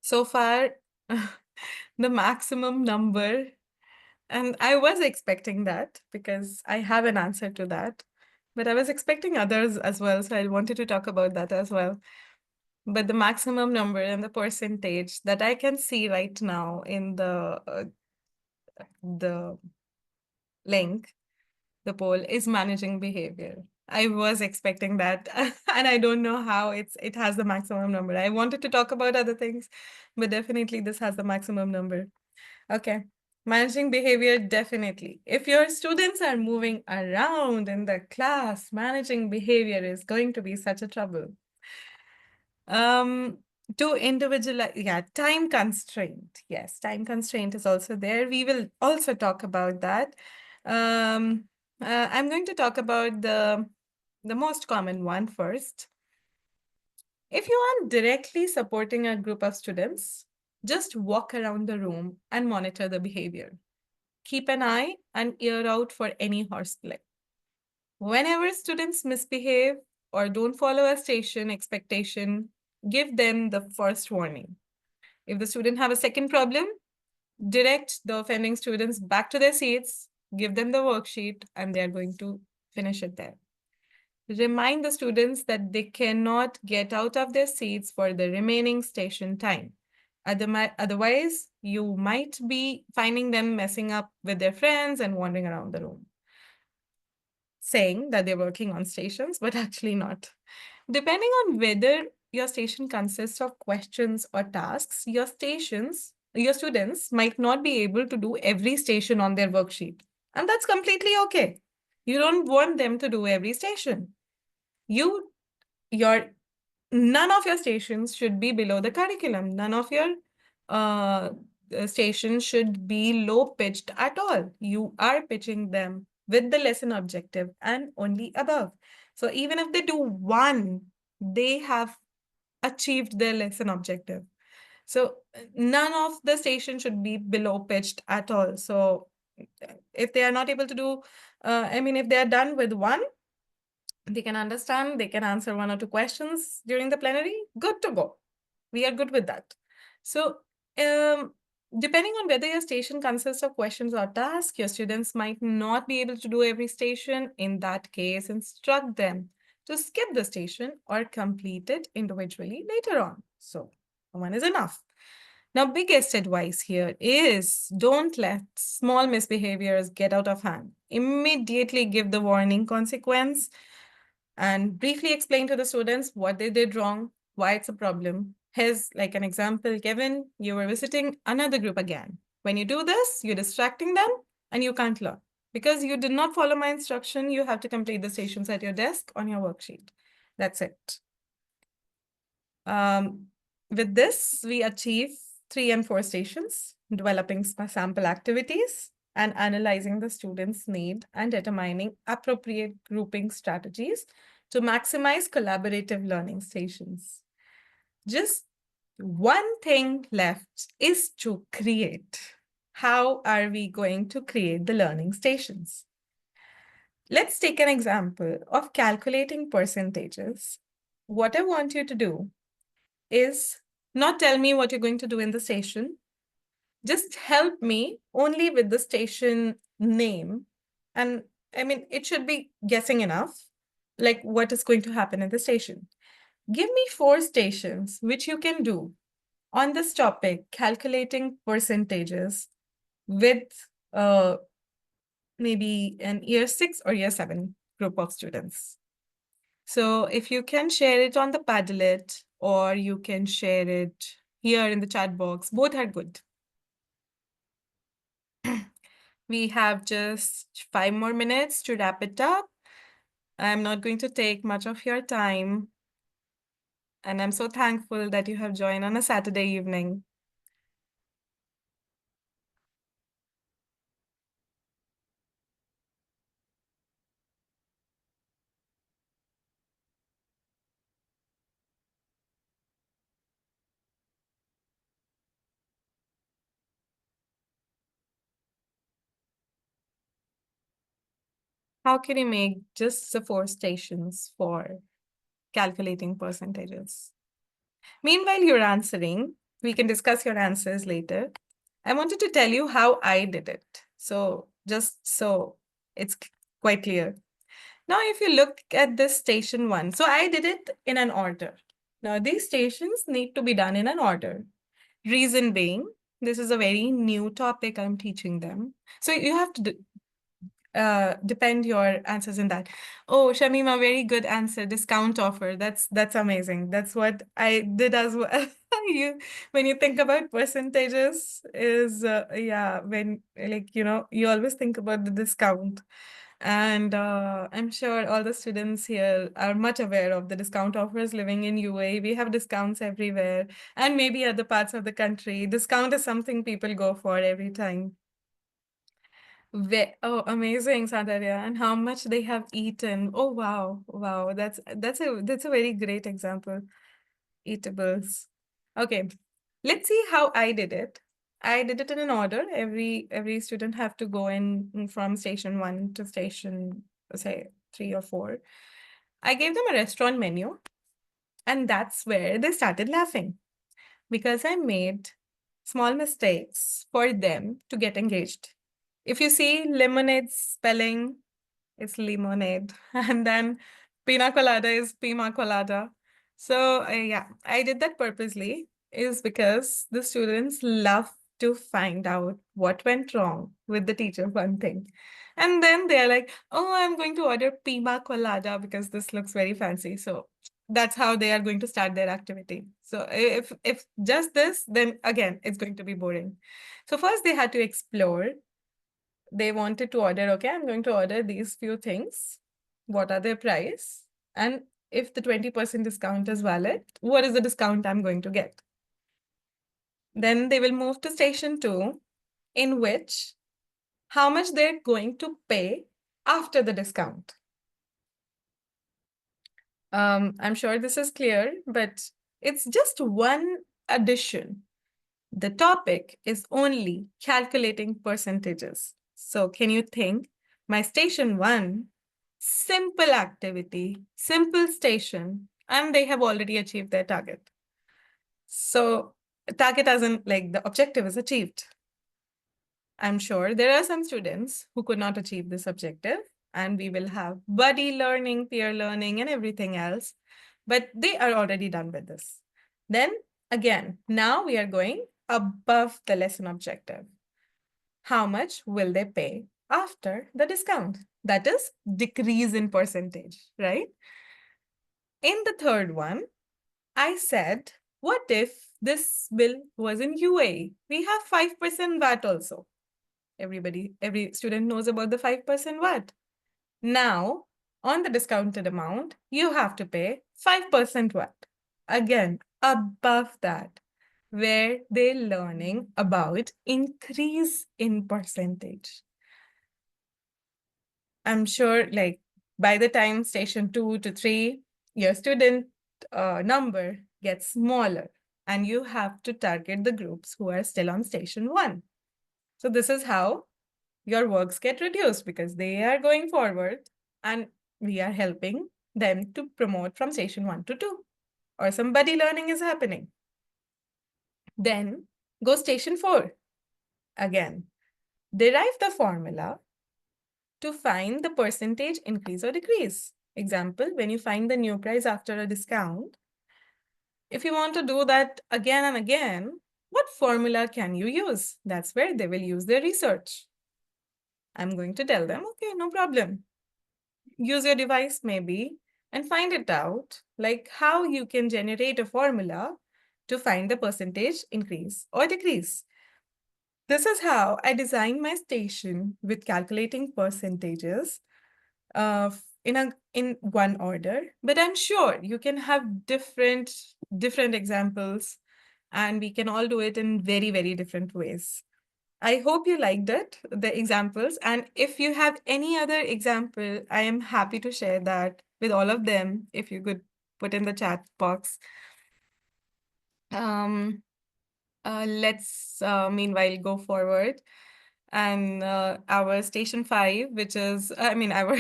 So far, the maximum number, and I was expecting that because I have an answer to that, but I was expecting others as well. So I wanted to talk about that as well. But the maximum number and the percentage that I can see right now in the link, the poll, is managing behavior. I was expecting that, and I don't know how it has the maximum number. I wanted to talk about other things, but definitely this has the maximum number. Okay. Managing behavior, definitely. If your students are moving around in the class, managing behavior is going to be such a trouble. Um, to individualize, yeah, time constraint. Yes, time constraint is also there. We will also talk about that. Um, I'm going to talk about the most common one first. If you are directly supporting a group of students, just walk around the room and monitor the behavior. Keep an eye and ear out for any horseplay. Whenever students misbehave or don't follow a station expectation, give them the first warning. If the student have a second problem, direct the offending students back to their seats, give them the worksheet, and they're going to finish it there. Remind the students that they cannot get out of their seats for the remaining station time. Otherwise, you might be finding them messing up with their friends and wandering around the room, saying that they're working on stations, but actually not. Depending on whether your station consists of questions or tasks, your students might not be able to do every station on their worksheet. And that's completely okay. You don't want them to do every station. You, your None of your stations should be below the curriculum. None of your uh, stations should be low pitched at all. You are pitching them with the lesson objective and only above. So even if they do one, they have achieved their lesson objective. So none of the stations should be below pitched at all. So if they are not able to do, if they are done with one, they can understand, they can answer one or two questions during the plenary, good to go. We are good with that. So, depending on whether your station consists of questions or tasks, your students might not be able to do every station. In that case, instruct them to skip the station or complete it individually later on. So, one is enough. Now, biggest advice here is don't let small misbehaviors get out of hand. Immediately give the warning consequence and briefly explain to the students what they did wrong, why it's a problem. Here's like an example. Kevin, you were visiting another group again. When you do this, you're distracting them and you can't learn. Because you did not follow my instruction, you have to complete the stations at your desk on your worksheet. That's it. Um, with this, we achieve 3 and 4 stations, developing sample activities and analyzing the students' need and determining appropriate grouping strategies to maximize collaborative learning stations. Just one thing left is to create. How are we going to create the learning stations? Let's take an example of calculating percentages. What I want you to do is not tell me what you're going to do in the station. Just help me only with the station name. And I mean, it should be guessing enough, like what is going to happen in the station. Give me 4 stations, which you can do on this topic, calculating percentages with maybe an year 6 or year 7 group of students. So if you can share it on the Padlet or you can share it here in the chat box, both are good. We have just 5 more minutes to wrap it up. I'm not going to take much of your time. And I'm so thankful that you have joined on a Saturday evening. How can you make just the 4 stations for calculating percentages? Meanwhile, you're answering. We can discuss your answers later. I wanted to tell you how I did it. So just so it's quite clear. Now, if you look at this station 1, so I did it in an order. Now, these stations need to be done in an order. Reason being, this is a very new topic I'm teaching them. So you have to depend your answers in that. Oh, Shamima, very good answer. Discount offer. That's amazing. That's what I did as well. You when you think about percentages is yeah, when like you always think about the discount. And I'm sure all the students here are much aware of the discount offers living in UAE. We have discounts everywhere, and maybe other parts of the country. Discount is something people go for every time. Oh, amazing, Sandaria, and how much they have eaten. Oh, wow, wow, that's a very great example. Eatables. Okay, let's see how I did it. I did it in an order. Every student have to go in from station 1 to station, say, 3 or 4. I gave them a restaurant menu, and that's where they started laughing because I made small mistakes for them to get engaged. If you see lemonade spelling, it's lemonade, and then pina colada is pina colada. So yeah, I did that purposely, is because the students love to find out what went wrong with the teacher one thing. And then they're like, oh, I'm going to order pina colada because this looks very fancy. So that's how they are going to start their activity. So if just this, then again, it's going to be boring. So first they had to explore. They wanted to order, okay, I'm going to order these few things. What are their price? And if the 20% discount is valid, what is the discount I'm going to get? Then they will move to station 2, in which how much they're going to pay after the discount. I'm sure this is clear, but it's just one addition. The topic is only calculating percentages. So can you think my station 1, simple activity, simple station, and they have already achieved their target. So target as in like the objective is achieved. I'm sure there are some students who could not achieve this objective, and we will have buddy learning, peer learning, and everything else, but they are already done with this. Then again, now we are going above the lesson objective. How much will they pay after the discount? That is decrease in percentage, right? In the third one, I said, what if this bill was in UAE? We have 5% VAT also. Every student knows about the 5% what. Now, on the discounted amount, you have to pay 5% what? Again, above that, where they're learning about increase in percentage. I'm sure, like, by the time station 2 to 3, your student number gets smaller, and you have to target the groups who are still on station 1. So this is how your works get reduced, because they are going forward and we are helping them to promote from station 1 to 2, or some buddy learning is happening. Then go station 4 again. Derive the formula to find the percentage increase or decrease. Example, when you find the new price after a discount, if you want to do that again and again, what formula can you use? That's where they will use their research. I'm going to tell them, okay, no problem. Use your device maybe and find it out, like how you can generate a formula to find the percentage increase or decrease. This is how I designed my station with calculating percentages in one order, but I'm sure you can have different examples, and we can all do it in very, very different ways. I hope you liked it, the examples. And if you have any other example, I am happy to share that with all of them. If you could put in the chat box. Um, let's meanwhile go forward. And our station 5, which is, I mean, our,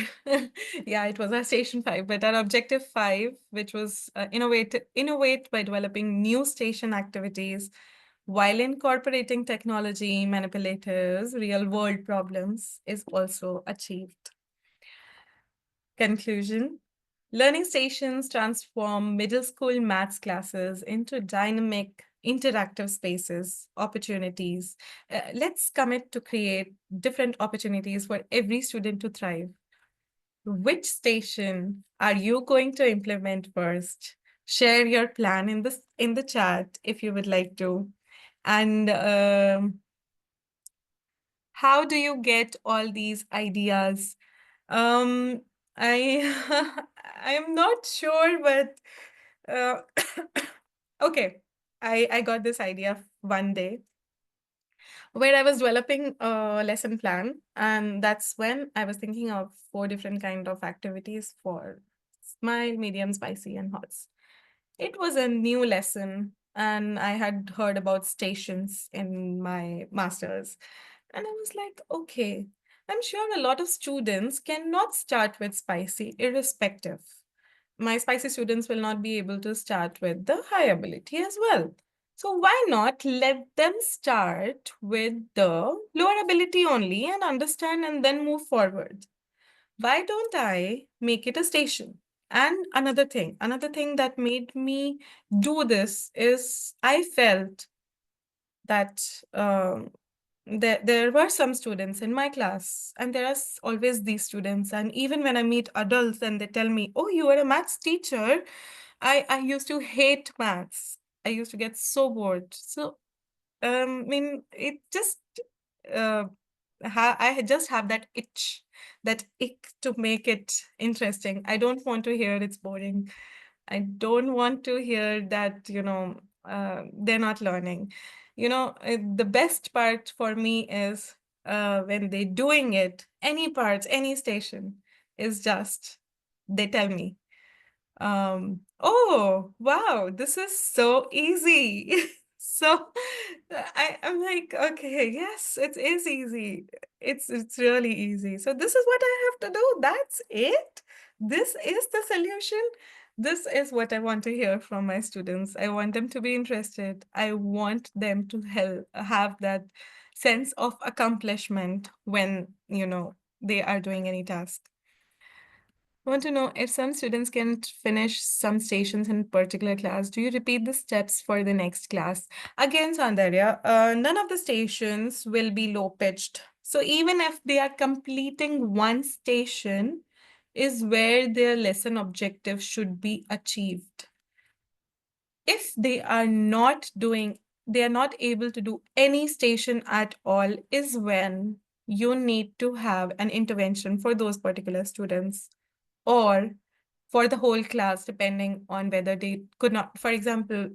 yeah, it was our station 5, but our objective 5, which was innovate by developing new station activities while incorporating technology, manipulators, real world problems, is also achieved. Conclusion. Learning stations transform middle school maths classes into dynamic, interactive spaces, opportunities. Let's commit to create different opportunities for every student to thrive. Which station are you going to implement first? Share your plan in the chat if you would like to. And how do you get all these ideas? Um, I I am not sure, but uh, okay. I got this idea one day where I was developing a lesson plan, and that's when I was thinking of 4 different kind of activities for mild, medium, spicy, and hots. It was a new lesson, and I had heard about stations in my master's. And I was like, okay, I'm sure a lot of students cannot start with spicy, irrespective. My spicy students will not be able to start with the high ability as well. So why not let them start with the lower ability only and understand and then move forward? Why don't I make it a station? And another thing that made me do this is I felt that there were some students in my class, and there are always these students. And even when I meet adults and they tell me, oh, you are a maths teacher, I used to hate maths. I used to get so bored. So, I mean, it just, uh, I just have that itch, that ick to make it interesting. I don't want to hear it's boring. I don't want to hear that, they're not learning. The best part for me is when they're doing it, any parts, any station, is just, they tell me, oh, wow, this is so easy. So I'm like, okay, yes, it is easy. It's really easy. So this is what I have to do. That's it. This is the solution. This is what I want to hear from my students. I want them to be interested. I want them to have that sense of accomplishment when, they are doing any task. I want to know, if some students can't finish some stations in particular class, do you repeat the steps for the next class? Again, Sandarya, none of the stations will be low pitched. So even if they are completing one station, is where their lesson objective should be achieved. If they are not able to do any station at all, is when you need to have an intervention for those particular students or for the whole class, depending on whether they could not. For example,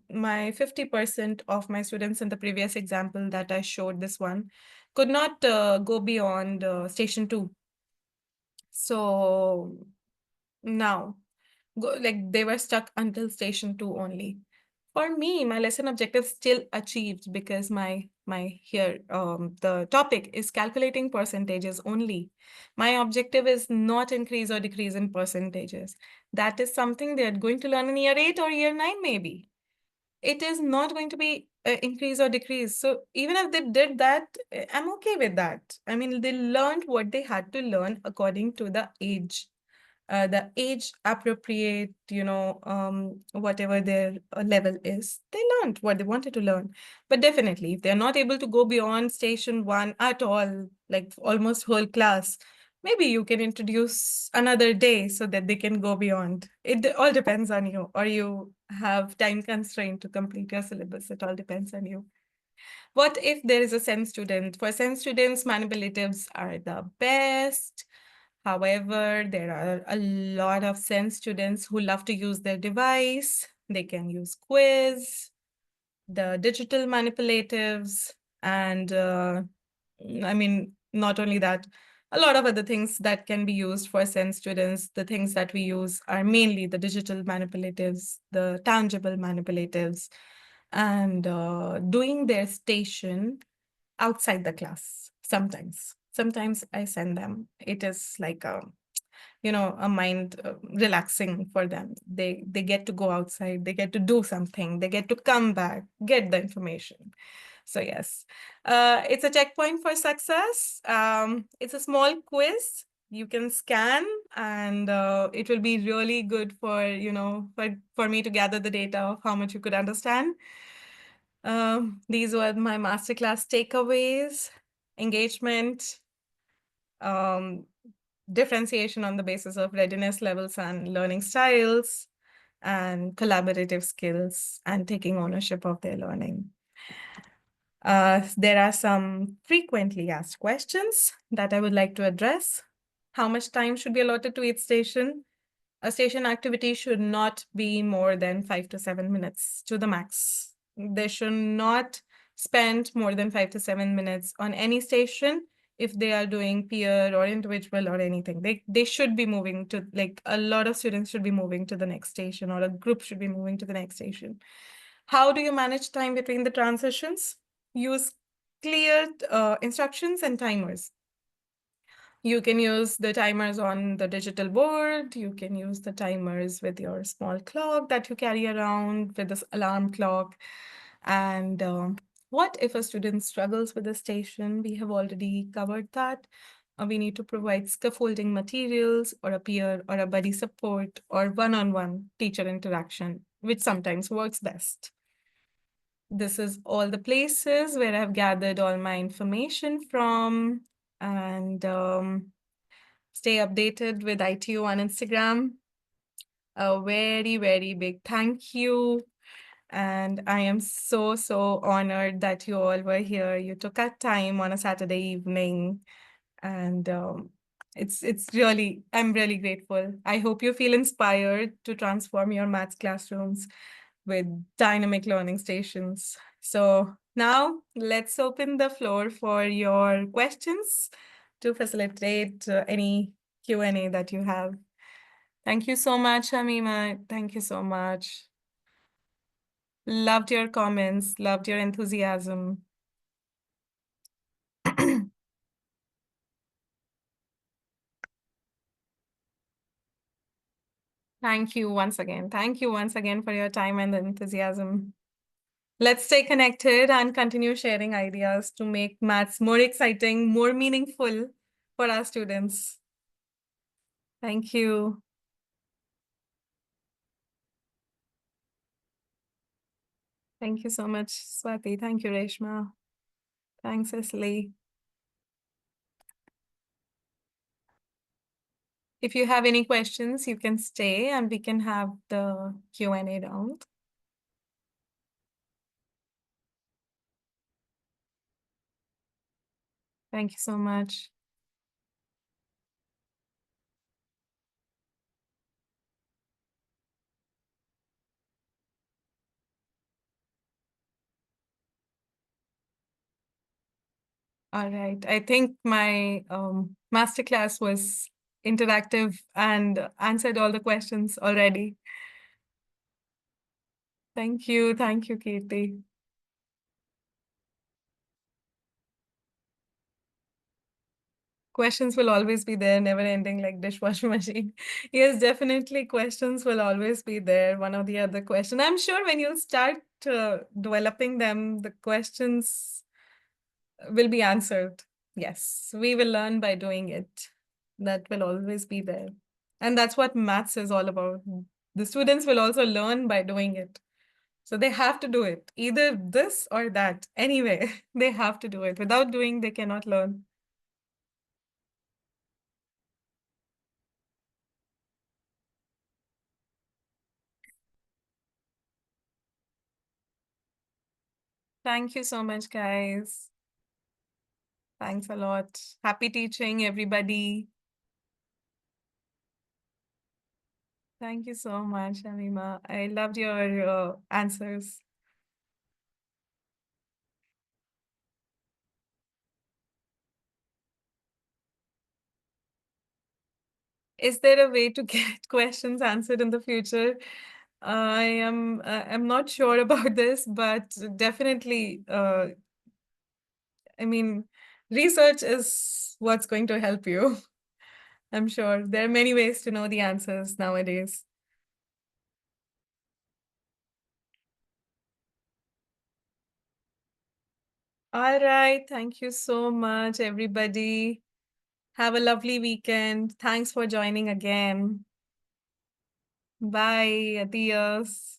my 50% of my students in the previous example that I showed, this one, could not go beyond station 2. So now, like they were stuck until station 2 only. For me, my lesson objective still achieved because my here the topic is calculating percentages only. My objective is not increase or decrease in percentages. That is something they're going to learn in year 8 or year 9 maybe. It is not going to be increase or decrease. So even if they did that, I'm okay with that. I mean, they learned what they had to learn according to the age appropriate, whatever their level is. They learned what they wanted to learn. But definitely, if they're not able to go beyond station 1 at all, like almost whole class, maybe you can introduce another day so that they can go beyond. It all depends on you, or you have time constraint to complete your syllabus. It all depends on you. What if there is a sense student? For sense students, manipulatives are the best. However, there are a lot of sense students who love to use their device. They can use quiz, the digital manipulatives, and I mean, not only that, a lot of other things that can be used for sense students. The things that we use are mainly the digital manipulatives, the tangible manipulatives, and doing their station outside the class sometimes. Sometimes I send them. It is like a mind relaxing for them. They get to go outside, they get to do something, they get to come back, get the information. So yes, it's a checkpoint for success. It's a small quiz you can scan, and it will be really good for for me to gather the data of how much you could understand. These were my masterclass takeaways: engagement, um, differentiation on the basis of readiness levels and learning styles, and collaborative skills, and taking ownership of their learning. There are some frequently asked questions that I would like to address. How much time should be allotted to each station? A station activity should not be more than 5 to 7 minutes to the max. They should not spend more than 5 to 7 minutes on any station if they are doing peer or individual or anything. They should be moving to, like, a lot of students should be moving to the next station, or a group should be moving to the next station. How do you manage time between the transitions? Use clear instructions and timers. You can use the timers on the digital board. You can use the timers with your small clock that you carry around with this alarm clock. And what if a student struggles with the station? We have already covered that. We need to provide scaffolding materials or a peer or a buddy support or one-on-one teacher interaction, which sometimes works best. This is all the places where I've gathered all my information from. And stay updated with ITU on Instagram. A very, very big thank you. And I am so, so honored that you all were here. You took out time on a Saturday evening. And it's really, I'm really grateful. I hope you feel inspired to transform your maths classrooms with dynamic learning stations. So now let's open the floor for your questions to facilitate any Q&A that you have. Thank you so much, Hamima. Thank you so much. Loved your comments, loved your enthusiasm. Thank you once again. Thank you once again for your time and enthusiasm. Let's stay connected and continue sharing ideas to make maths more exciting, more meaningful for our students. Thank you. Thank you so much, Swati. Thank you, Reshma. Thanks, Cecily. If you have any questions, you can stay and we can have the Q&A round. Thank you so much. All right. I think my masterclass was interactive and answered all the questions already. Thank you. Thank you, Kirti. Questions will always be there, never ending like dishwasher machine. Yes, definitely questions will always be there, one or the other question. I'm sure when you start developing them, the questions will be answered. Yes, we will learn by doing it. That will always be there. And that's what maths is all about. The students will also learn by doing it. So they have to do it, either this or that. Anyway, they have to do it. Without doing, they cannot learn. Thank you so much, guys. Thanks a lot. Happy teaching, everybody. Thank you so much, Amima. I loved your answers. Is there a way to get questions answered in the future? I'm not sure about this, but definitely, I mean, research is what's going to help you. I'm sure there are many ways to know the answers nowadays. All right. Thank you so much, everybody. Have a lovely weekend. Thanks for joining again. Bye. Adios.